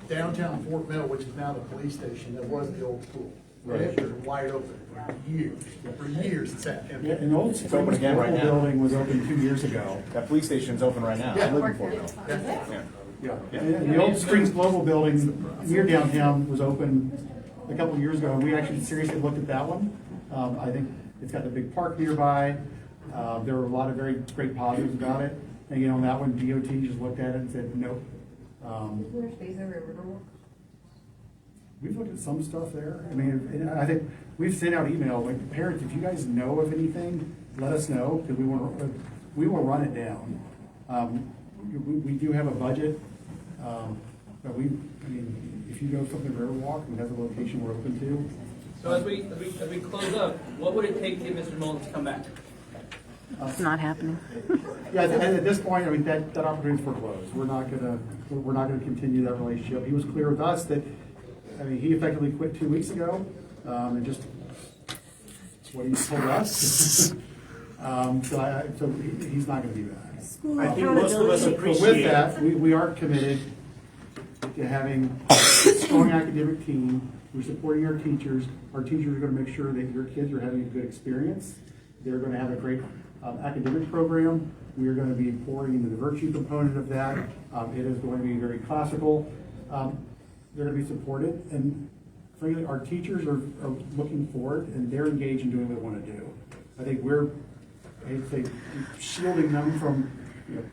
Downtown Fort Mill, which is now the police station, that was the old school. Right. It was wide open for years. For years it's sat empty. Yeah, and the old It's open again right now. building was open 2 years ago. That police station's open right now. I live in Fort Mill. Yeah. And the old Springs Global building near downtown was open a couple of years ago, and we actually seriously looked at that one. I think it's got the big park nearby. There were a lot of very great positives about it. And on that one, DOT just looked at it and said, nope. We've looked at some stuff there. I mean, and I think we've sent out emails like, parents, if you guys know of anything, let us know because we will run it down. we do have a budget, but I mean, if you go from the Riverwalk, we have a location we're open to. So as we close up, what would it take to get Mr. Mullins to come back? It's not happening. Yeah, at this point, I mean, that opportunity is foreclosed. We're not gonna continue that relationship. He was clear with us that, I mean, he effectively quit 2 weeks ago, and just what he told us. So he's not gonna be back. I think most of us So appreciate. with that, we are committed to having a strong academic team. We're supporting our teachers. Our teachers are gonna make sure that your kids are having a good experience. They're gonna have a great academic program. We are gonna be pouring into the virtue component of that. It is going to be very classical. They're gonna be supported, and frankly, our teachers are looking forward, and they're engaged in doing what they wanna do. I think we're, I'd say, shielding them from, you know,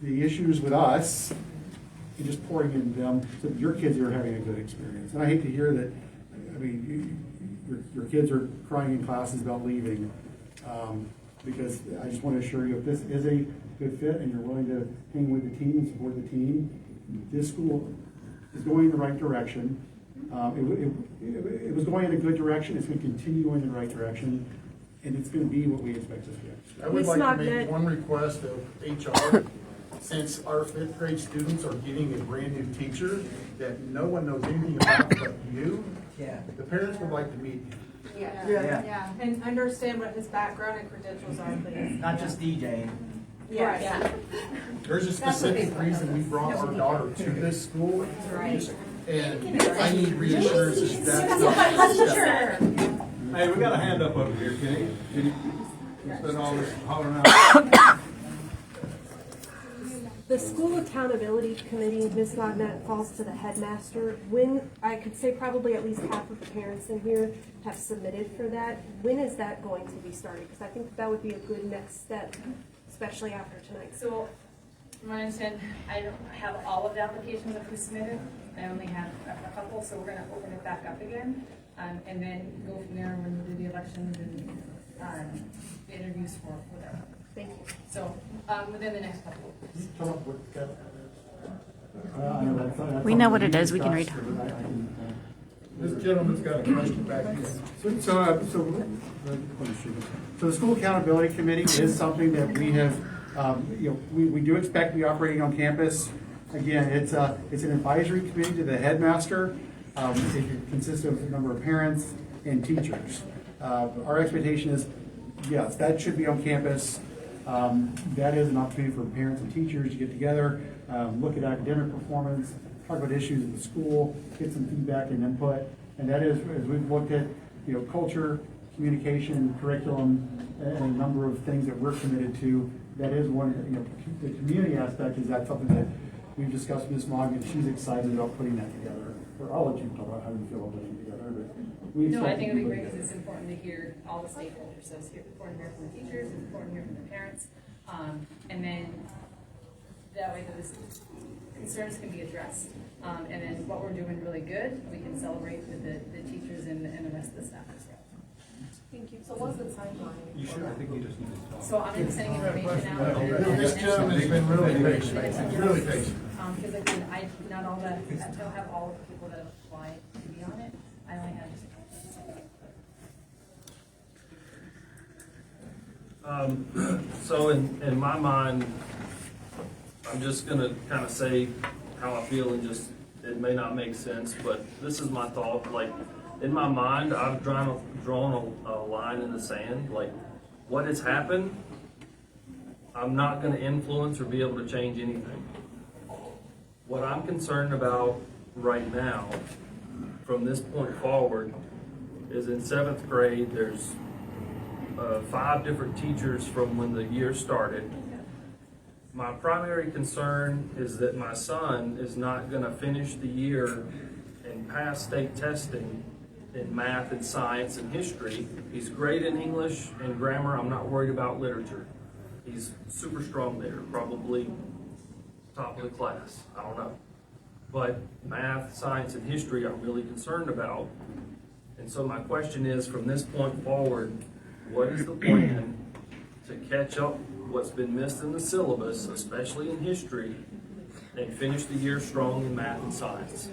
the issues with us, and just pouring into them so that your kids are having a good experience. And I hate to hear that, I mean, your kids are crying in classes about leaving, because I just want to assure you, if this is a good fit and you're willing to hang with the team and support the team, this school is going in the right direction. It was going in a good direction. It's going to continue going in the right direction, and it's going to be what we expect it to be. I would like to make one request of HR. Since our fifth grade students are getting a brand new teacher that no one knows anything about but you, the parents would like to meet him. Yeah, and understand what his background and credentials are, please. Not just DJ. Yeah. There's a specific reason we brought our daughter to this school. And I need reassurances that. Hey, we got a hand up over here, Kenny. Can you spend all this hollering out? The School Accountability Committee, Ms. Mognett, falls to the headmaster. When, I could say probably at least half of the parents in here have submitted for that. When is that going to be started? Because I think that would be a good next step, especially after tonight. So, from what I understand, I don't have all of the applications that we submitted. I only have a couple, so we're gonna open it back up again, and then go from there when we do the elections and the interviews for that. Thank you. So, within the next couple of weeks. We know what it is. We can read. This gentleman's got a question back here. So the School Accountability Committee is something that we have, we do expect to be operating on campus. Again, it's an advisory committee to the headmaster. It consists of a number of parents and teachers. Our expectation is, yes, that should be on campus. That is an opportunity for parents and teachers to get together, look at academic performance, talk about issues at the school, get some feedback and input. And that is, as we've looked at, culture, communication, curriculum, and a number of things that we're committed to, that is one, the community aspect is that something that we've discussed with Ms. Mognett. She's excited about putting that together. Or I'll let you talk about how you feel about putting it together. But we No, I expect think to it'd be put it great because together. it's important to hear all the stakeholders. So it's important to hear from the teachers, it's important to hear from the parents, and then that way those concerns can be addressed. And then what we're doing really good, we can celebrate with the teachers and the rest of the staff as well. Thank you. So what's the timeline? You should, I think you just need to talk. So I'm going to be sending information out. This gentleman's been really patient, really patient. Because again, I don't have all of the people that apply to be on it. I only have just So in my mind, I'm just gonna kind of say how I feel and just, it may not make sense, but this is my thought. Like, in my mind, I've drawn a line in the sand. Like, what has happened, I'm not gonna influence or be able to change anything. What I'm concerned about right now, from this point forward, is in 7th grade, there's 5 different teachers from when the year started. My primary concern is that my son is not going to finish the year and pass state testing in math and science and history. He's great in English and grammar. I'm not worried about literature. He's super strong there, probably top of the class. I don't know. But math, science, and history I'm really concerned about. And so my question is, from this point forward, what is the plan to catch up what's been missed in the syllabus, especially in history, and finish the year strong in math and science.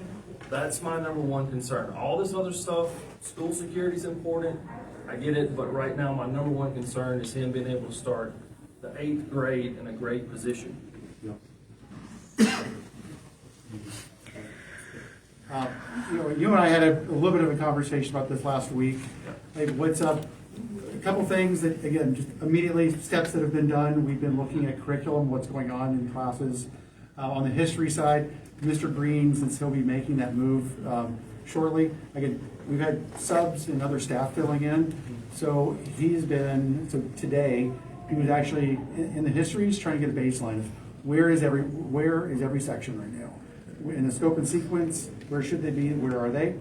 That's my number one concern. All this other stuff, school security is important, I get it, but right now my number one concern is him being able to start the 8th grade in a great position. You and I had a little bit of a conversation about this last week. Like, what's up? A couple things that, again, just immediately steps that have been done. We've been looking at curriculum, what's going on in classes. On the history side, Mr. Green, since he'll be making that move shortly, again, we've had subs and other staff filling in. So today, he was actually, in the history, he's trying to get a baseline of where is every section right now? In the scope and sequence, where should they be, where are they?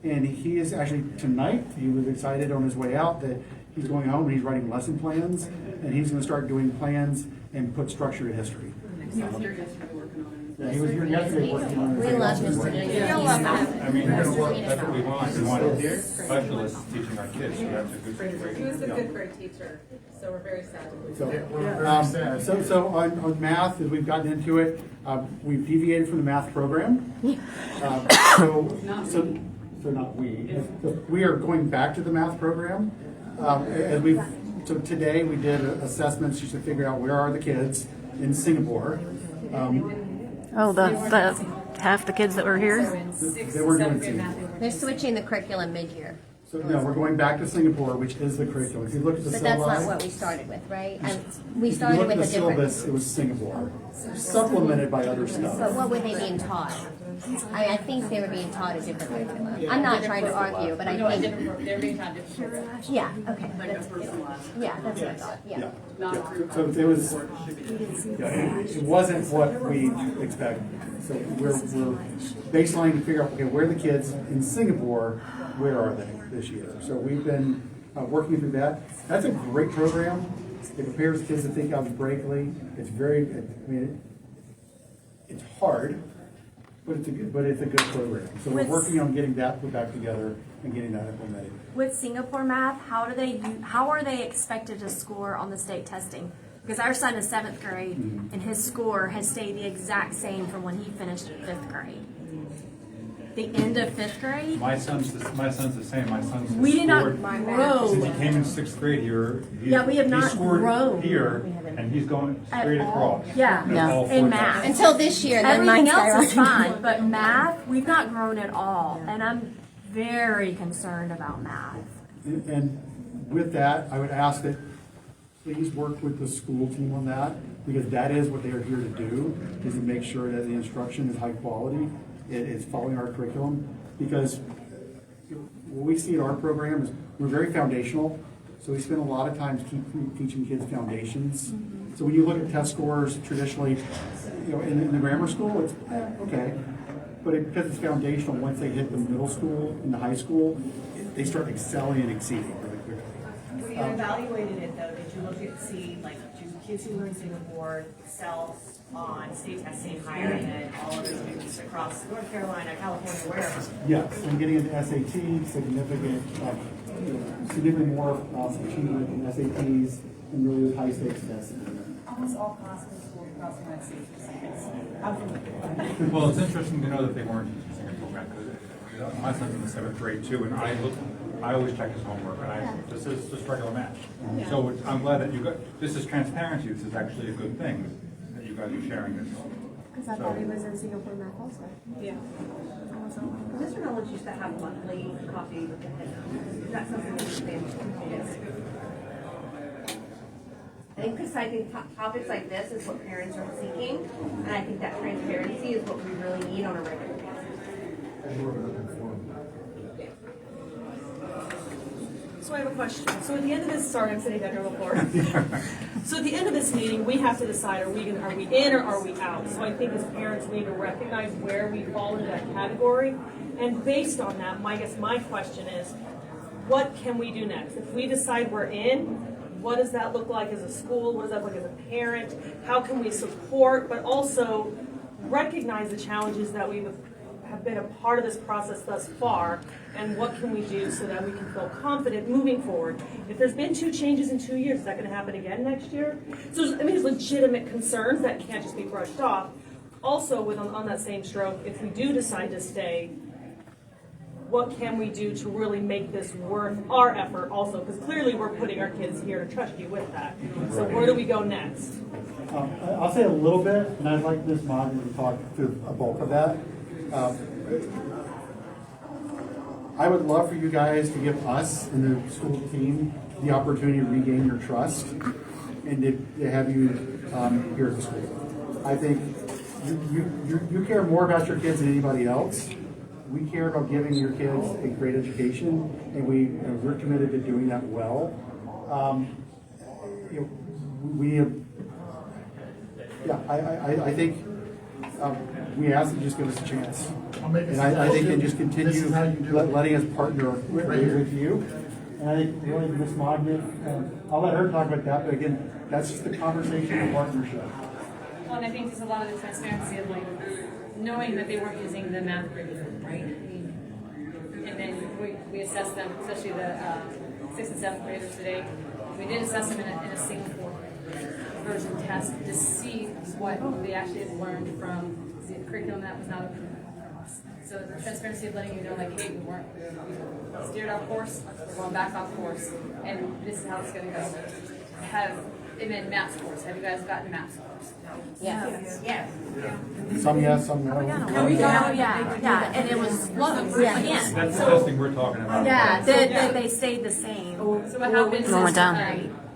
And he is actually, tonight, he was excited on his way out that he's going home and he's writing lesson plans, and he's gonna start doing plans and put structure to history. He was here yesterday working on it. Yeah, he was here yesterday working on it. We love Mr. I mean, that's what we want. We want specialists teaching our kids. So that's a good He situation. was a good grade teacher, so we're very sad to lose him. So on math, as we've gotten into it, we've deviated from the math program. So not we. We are going back to the math program. So today we did assessments just to figure out where are the kids in Singapore. The half the kids that were here. They were doing Singapore. They're switching the curriculum mid-year. So no, we're going back to Singapore, which is the curriculum. If you look at the But that's syllabi, not what we started with, right? And we if you started look at with the a different. syllabus, it was Singapore, supplemented by other But stuff. what were they being taught? I think they were being taught a different curriculum. I'm not trying to argue, but I think. They're being taught different. Yeah, okay. Like a personalized. Yeah, that's what I thought, yeah. So it was, it wasn't what we expected. So we're baseline to figure out, okay, where are the kids in Singapore, where are they this year? So we've been working through that. That's a great program. It prepares kids to think algebraically. It's it's hard, but it's a good program. So we're working on getting that put back together and getting that implemented. With Singapore math, how are they expected to score on the state testing? Because our son is 7th grade, and his score has stayed the exact same from when he finished 5th grade. The end of 5th grade? My son's the same. My son's We did not scored grow. since he came in 6th grade here. Yeah, we have not He scored grown. here, and he's going straight across. Yeah, That's all in 4 math. times. Until this year, then Everything mine else is skyrocketed. fine, but math, we've not grown at all, and I'm very concerned about math. And with that, I would ask that please work with the school team on that, because that is what they are here to do, is to make sure that the instruction is high quality, it is following our curriculum, because what we see in our program is we're very foundational, so we spend a lot of time teaching kids foundations. So when you look at test scores traditionally, in the grammar school, it's okay, but because it's foundational, once they hit the middle school and the high school, they start excelling and exceeding really quickly. When you evaluated it though, did you look at see, like, do kids who are in Singapore excel on state testing higher than all other students across North Carolina, California, wherever? Yes, and getting into SAT, significantly more achievement in SATs and really with high stakes tests. Almost all classical schools across the United States are science. Well, it's interesting to know that they weren't using Singapore math, because my son's in the 7th grade too, and I always check his homework, and this is just regular math. So I'm glad that this is transparency. This is actually a good thing that you guys are sharing this. Because I thought he was in Singapore math also. Yeah. Mr. Knowledge used to have monthly coffee with the head. Is that something that you Yes. I think because I think topics like this is what parents are seeking, and I think that transparency is what we really need on a regular basis. So I have a question. So at the end of this, sorry, I'm sitting down here on the floor. So at the end of this meeting, we have to decide, are we in or are we out? So I think as parents, we need to recognize where we fall into that category. And based on that, my question is, what can we do next? If we decide we're in, what does that look like as a school? What does that look like as a parent? How can we support, but also recognize the challenges that we've have been a part of this process thus far, and what can we do so that we can feel confident moving forward? If there's been 2 changes in 2 years, is that gonna happen again next year? So, there's legitimate concerns that can't just be brushed off. Also, on that same stroke, if we do decide to stay, what can we do to really make this worth our effort also? Because clearly we're putting our kids here to trust you with that. So where do we go next? I'll say a little bit, and I'd like Ms. Mognett to talk to a bulk of that. I would love for you guys to give us and the school team the opportunity to regain your trust and to have you here at the school. I think you care more about your kids than anybody else. We care about giving your kids a great education, and we're committed to doing that well. I think we ask you to just give us a chance. And I think and just continue letting us partner with you. And I think really Ms. Mognett, I'll let her talk about that, but again, that's just the conversation and partnership. Well, and I think there's a lot of the transparency of like knowing that they weren't using the math curriculum, right? And then we assessed them, especially the 6th and 7th graders today. We did assess them in a Singapore version test to see what they actually had learned from the curriculum that was not approved from us. So the transparency of letting you know, like, hey, we steered our course, we're going back off course, and this is how it's going to go. And then math scores. Have you guys gotten math scores? Yes. Yes. Some yes, some no. Yeah, and it was low again. That's the testing we're talking about. Yeah, they stayed the same. So what happens is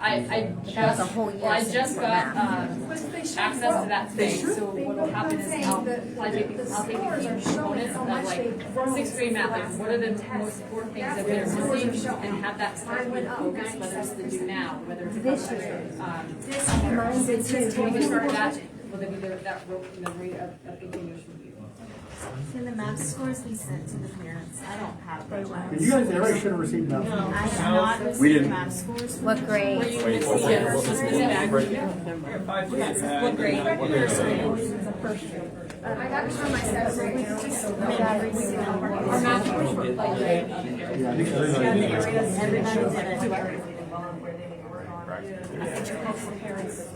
I just got access to that today. So what will happen is I'll take the key components of like 6th grade math. Like what are the most important things that they're missing, and have that start with focus, whether it's the do now, whether it's when we start that, will there be that rate of continuous review? And the math scores we sent to the parents, I don't have them. You guys, everybody should have received math. No, I have not received math scores. What grade? What grade? I got it from my seventh grade. Our math scores were like,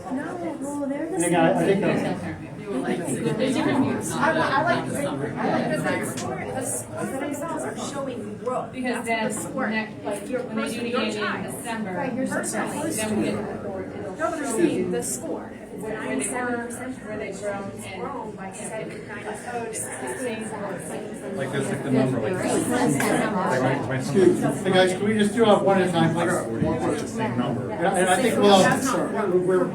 No, well, they're the And same. again, I think that's, I like the results are showing growth. because then like when they do it again in December, then we get the report. No, but I'm saying the score. Where they were, where they've grown, and Grown by 7, 9, Like this, like the number, like this. hey guys, can we just do it one at a time, please? The same number. And I think we're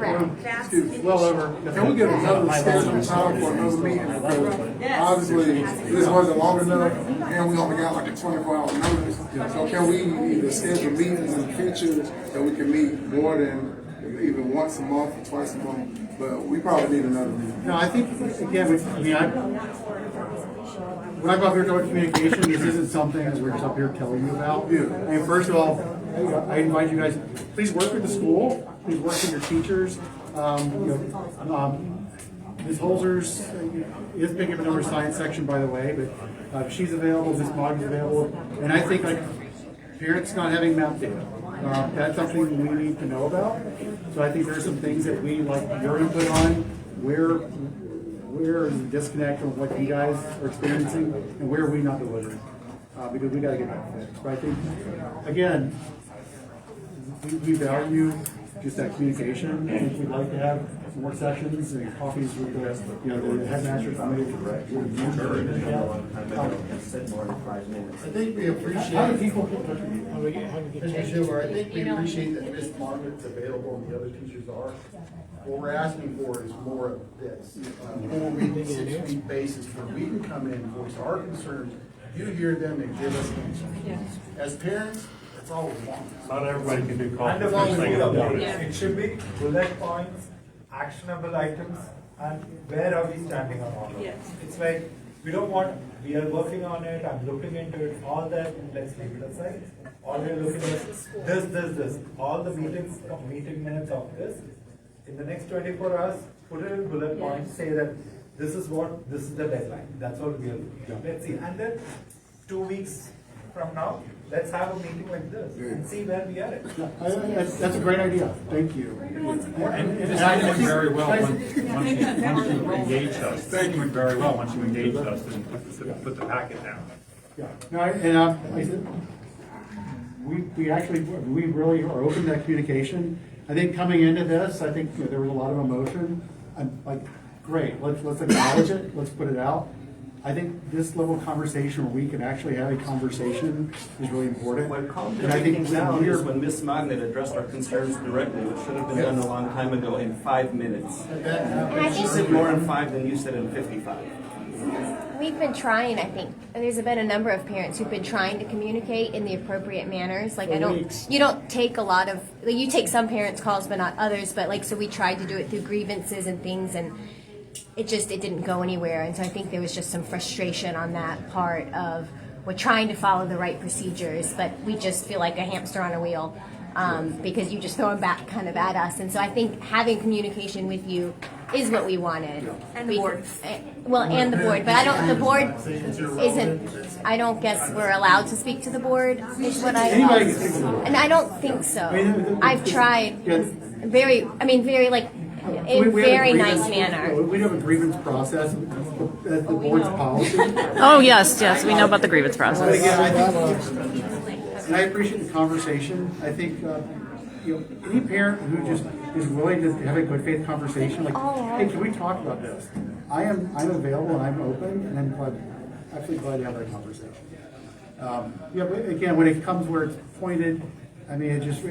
well over. Can we get another scheduled time for another meeting? Because obviously, this wasn't long enough, and we only got like a 24-hour notice. So can we either schedule meetings in the future that we can meet more than even once a month or twice a month? But we probably need another meeting. No, I think, again, when I go up here talking about communication, this isn't something that we're just up here telling you about. And first of all, I invite you guys, please work with the school, please work with your teachers. Ms. Holzer's is picking up a number science section, by the way, but she's available, Ms. Mog's available. And I think like parents not having math data, that's something we need to know about. So I think there's some things that we like your input on, where is the disconnect from what you guys are experiencing and where are we not delivering? Because we got to get that fixed. But I think, again, we value just that communication, and we'd like to have more sessions and coffees with the headmasters. I think we appreciate. How do people get in touch with you? Mr. Shuler, I think we appreciate that Ms. Margaret's available and the other teachers are. What we're asking for is more of this, 4-week, 6-week basis where we can come in, voice our concerns, you hear them and give us answers. As parents, that's all we want. Not everybody can do And coffee. that's all we want. It should be bullet points, actionable items, and where are we standing on all of it? It's like, we don't want, we are working on it, I'm looking into it, all that, let's leave it aside. All we're looking at this, all the meeting minutes of this. In the next 24 hours, put it in bullet points, say that this is the deadline. That's all we have done. Let's see. And then 2 weeks from now, let's have a meeting like this and see where we are at. That's a great idea. Thank you. And this went very well once you engaged us. This went very well once you engaged us and put the packet down. Yeah, no, I said, we really are open to communication. I think coming into this, I think there was a lot of emotion. I'm like, great, let's acknowledge it, let's put it out. I think this level of conversation where we can actually have a conversation is really important. What calmed And I think everything down is when Ms. Mognett addressed our concerns directly, which should have been done a long time ago in 5 minutes. She said more in 5 than you said in 55. We've been trying, I think. There's been a number of parents who've been trying to communicate in the appropriate manners. Like, you don't take a lot of, like, you take some parents' calls, but not others. But, like, so we tried to do it through grievances and things, and it didn't go anywhere. And so I think there was just some frustration on that part of, we're trying to follow the right procedures, but we just feel like a hamster on a wheel. Because you just throw them back kind of at us. And so I think having communication with you is what we wanted. And the board. And the board. But the board isn't, I don't guess we're allowed to speak to the board, is what I Anybody can speak to the board. And I don't think so. I've tried very like, in We have a very grievance- nice manner. We have a grievance process, that's the board's policy. Oh, yes, we know about the grievance But process. again, I think, and I appreciate the conversation. I think, any parent who just is willing to have a good faith conversation, like, hey, can we talk about this? I'm available and I'm open, and I'm absolutely glad to have that conversation. But again, when it comes where it's pointed, I mean, it just,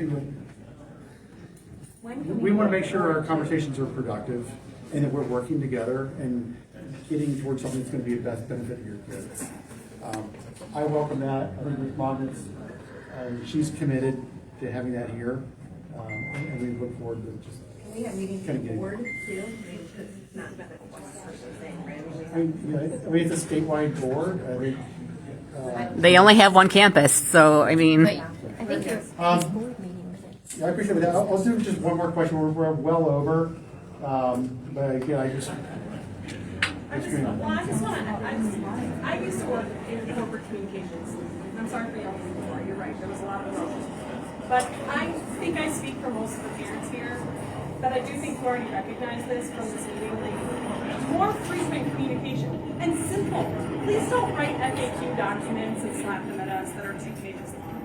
we want to make sure our conversations are productive and that we're working together and getting towards something that's going to be the best benefit of your kids. I welcome that. I think Ms. Mognett's, she's committed to having that here, and we look forward to just Can we have meetings kind of with the getting. board too? I mean, it's not about one person saying, right? I mean, it's a statewide board. I mean, They only have one campus, so I mean. I think it's board meeting minutes. I appreciate that. I'll do just one more question. We're well over, but again, I just want to, I used to work in corporate communications. I'm sorry for yelling before, you're right, there was a lot of emotion. But I think I speak for most of the parents here, that I do think you already recognize this from this meeting, like, more frequent communication, and simple. Please don't write FAQ documents and slap them at us that are 2 pages long.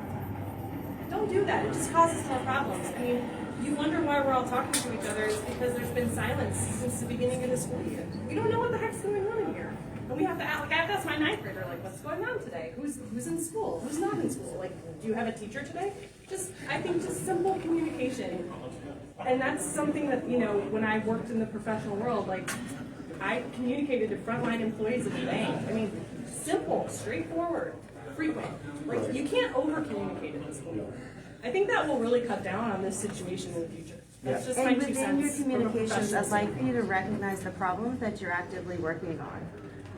Don't do that, it just causes more problems. I mean, you wonder why we're all talking to each other, it's because there's been silence since the beginning of the school year. We don't know what the heck's going on in here. And we have to ask, like, I have to ask my 9th grader, like, what's going on today? Who's in school? Who's not in school? Like, do you have a teacher today? I think just simple communication. And that's something that, when I worked in the professional world, like, I communicated to frontline employees of the bank. I mean, simple, straightforward, frequent. Like, you can't over-communicate in this school. I think that will really cut down on this situation in the future. That's just my And 2 within your cents from a communications, professional I'd like for you to recognize the problems that you're actively working on.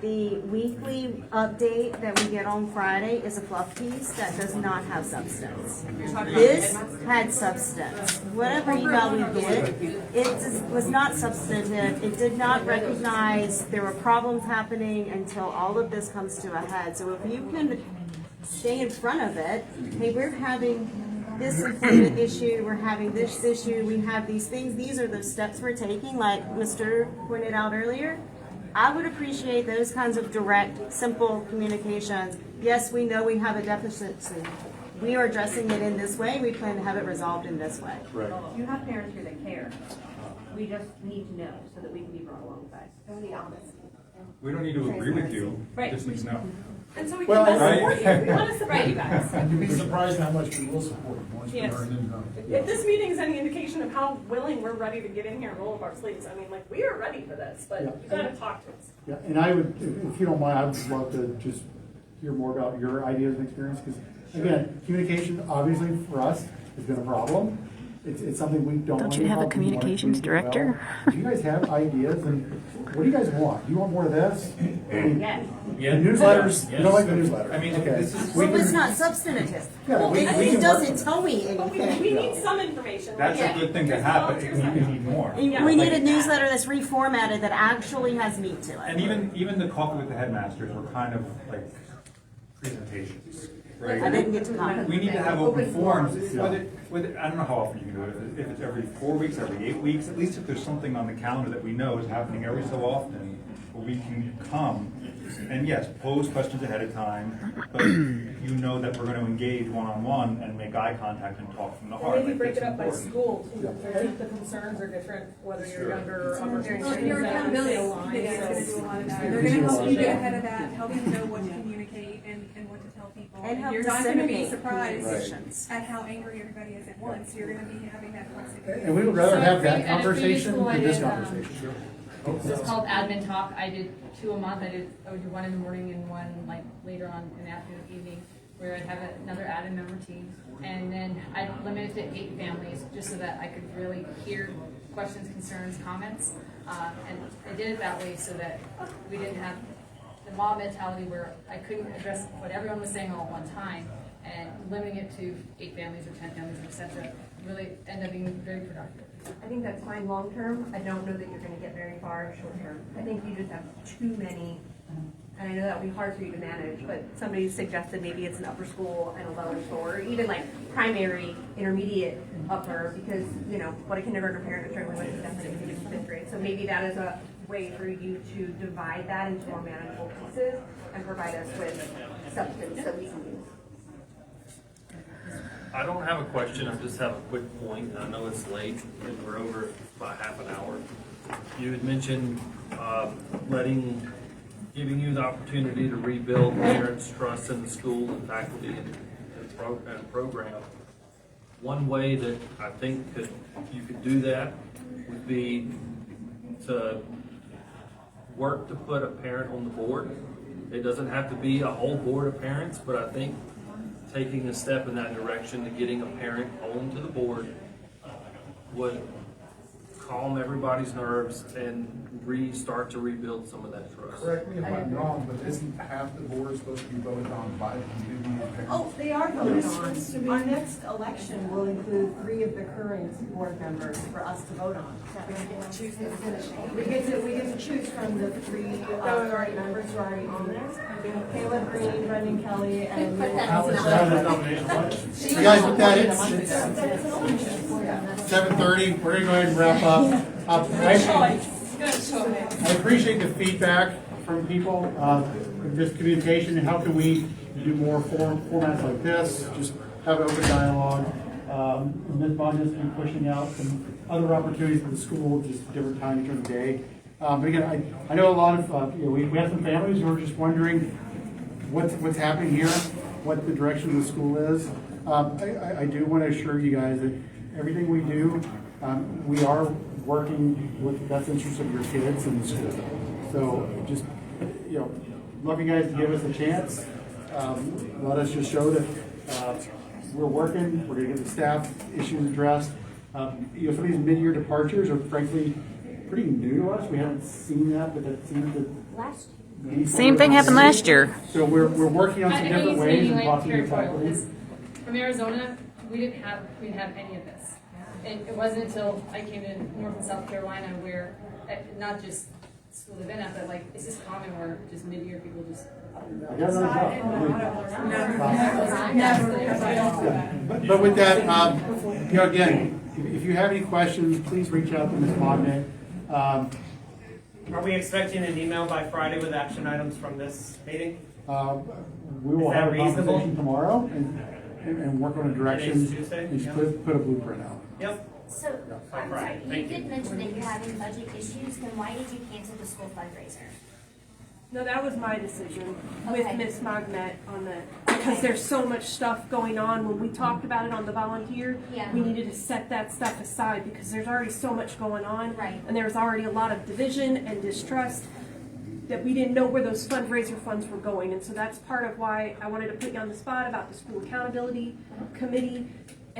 The weekly update that we get on Friday is a fluff piece that does not have substance. This had substance. Whatever email we get, it was not substantive. It did not recognize there were problems happening until all of this comes to a head. So if you can stay in front of it, hey, we're having this employment issue, we're having this issue, we have these things, these are the steps we're taking, like Mr. pointed out earlier. I would appreciate those kinds of direct, simple communications. Yes, we know we have a deficiency. We are addressing it in this way. We plan to have it resolved in this way. Right. You have parents here that care. We just need to know so that we can be brought alongside. So be honest. We don't need to agree with you, Right. just need to know. And so we Well, can right. support you. We want to support you guys. You'd be surprised how much we will support once we Yes. are in income. If this meeting is any indication of how willing we're ready to get in here and roll up our sleeves, I mean, like, we are ready for this, but you gotta talk to us. Yeah, and I would, if you don't mind, I would love to just hear more about your ideas and experience, because again, communication obviously for us has been a problem. it's something we don't. Don't you have a communications director? Do you guys have ideas, and what do you guys want? Do you want more of this? I mean, the newsletters. You don't like the newsletters? I mean, okay. this is. Well, it's not substantive. Yeah, It doesn't tell me anything. We need some information. That's a good thing to have, but we need more. We need a newsletter that's reformatted that actually has meat to it. And even the coffee with the headmasters were kind of like presentations, right? I didn't get to comment. We need to have open forums. I don't know how often you can do it. If it's every 4 weeks, every 8 weeks, at least if there's something on the calendar that we know is happening every so often, where we can come and yes, pose questions ahead of time, but you know that we're going to engage one-on-one and make eye contact and talk from the heart. Maybe break That's it up by important. school too. I think the concerns are different, whether you're younger or upper school. Well, your accountability committee is going to do a lot of that. They're going to help you get ahead of that, help you know what to communicate and what to tell people. And help you're not going to be disseminate surprised communications. at how angry everybody is at once. You're going to be having that conversation. And we would rather have that at a previous conversation school, I than this did, conversation. It's called admin talk. I did 2 a month. I would do one in the morning and one like later on in the afternoon, evening, where I'd have another admin member team. And then I'd limit it to 8 families just so that I could really hear questions, concerns, comments. And I did it that way so that we didn't have the mob mentality where I couldn't address what everyone was saying all at one time, and limiting it to 8 families or 10 families, etc. really ended up being very productive. I think that's fine long term. I don't know that you're going to get very far short term. I think you just have too many, and I know that would be hard for you to manage, but somebody suggested maybe it's an upper school and a lower school, or even like primary, intermediate, upper, because, you know, what a kindergarten parent certainly went to definitely in 5th grade. So maybe that is a way for you to divide that into more manageable pieces and provide us with substance that we can use. I don't have a question, I just have a quick point, and I know it's late, and we're over by half an hour. You had mentioned giving you the opportunity to rebuild parents' trust in the school and faculty and program. One way that I think you could do that would be to work to put a parent on the board. It doesn't have to be a whole board of parents, but I think taking a step in that direction to getting a parent onto the board would calm everybody's nerves and start to rebuild some of that trust. Correct me if I'm wrong, but isn't half the board supposed to be voted on by the community and parents? Oh, they are voted on. Our next election will include 3 of the current board members for us to vote on. We get to choose from the 3 current members who are already on there. Caleb Green, Brendan Kelly, and You guys, with that, it's 7:30. We're gonna go ahead and wrap up. I appreciate the feedback from people, just communication, and how can we do more formats like this, just have an open dialogue. Ms. Mognett been pushing out some other opportunities for the school, just different times during the day. But again, I know a lot of, we have some families who are just wondering what's happening here, what the direction of the school is. I do want to assure you guys that everything we do, we are working with the best interests of your kids in the school. So just, love you guys to give us a chance. Let us just show that we're working. We're going to get the staff issues addressed. Some of these mid-year departures are frankly pretty new to us. We haven't seen that, but that seems to Same thing happened last year. So we're working on some I think different it's ways maybe and talking very to important, faculty. because from Arizona, we didn't have any of this. And it wasn't until I came to North and South Carolina where, not just school event at, but like, it's just common where just mid-year people just. But with that, again, if you have any questions, please reach out to Ms. Mognett. Are we expecting an email by Friday with action items from this meeting? We will Is that have a reasonable? conversation tomorrow and work on a direction Today's Tuesday? and just put a blueprint out. Yep. So, By I'm Friday. sorry, you did mention that you're having budget issues, then why did you cancel the school fundraiser? No, that was my decision Okay. with Ms. Mognett on the, because there's so much stuff going on. When we talked about it on the volunteer, Yeah. we needed to set that stuff aside because there's already so much going on. Right. And there was already a lot of division and distrust that we didn't know where those fundraiser funds were going. And so that's part of why I wanted to put you on the spot about the school accountability committee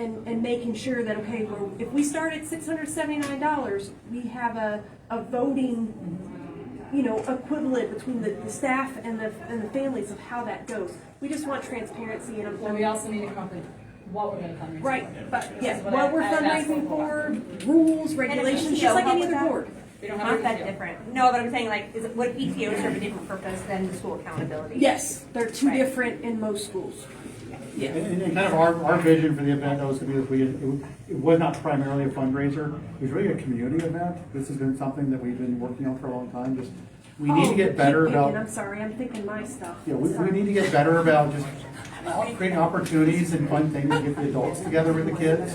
and making sure that, okay, well, if we start at $679, we have a voting, equivalent between the staff and the families of how that goes. We just want transparency, and Well, we also need to come up with what we're gonna fundraise. right, but yes, That's what we're I've asked fundraising for. for, rules, regulations, just like any other board. We don't have Not a that PTO. different. No, but I'm saying like, would PTO serve a different purpose than the school accountability? Yes, they're two Right. different in most schools. Yeah. And kind of our vision for the event, that was to be this, it was not primarily a fundraiser, it was really a community event. This has been something that we've been working on for a long time, just, we need to get better about. I'm sorry, I'm thinking my stuff. Yeah, we need to get better about just creating opportunities and fun things to get the adults together with the kids.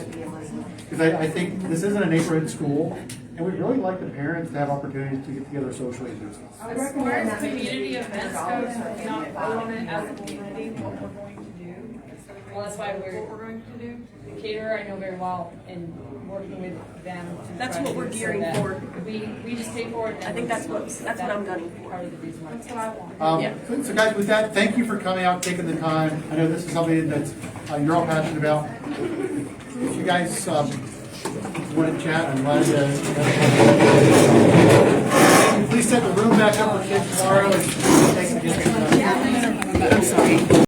Because I think this isn't a neighborhood school, and we'd really like the parents to have opportunities to get together socially and do stuff. As far as community events go, not on it as a community, what we're going to do. Well, that's why what we're going to do. The caterer, I know very well, and working with them. to That's try what to we're do so gearing that for. We just pay for it. I think that's what I'm gunning for. Part of the reason why. That's what I want. So guys, with that, thank you for coming out, taking the time. I know this is something that's, you're all passionate about. If you guys want to chat, I'm glad to. Please set the room back up for kids tomorrow. And take some- I'm sorry.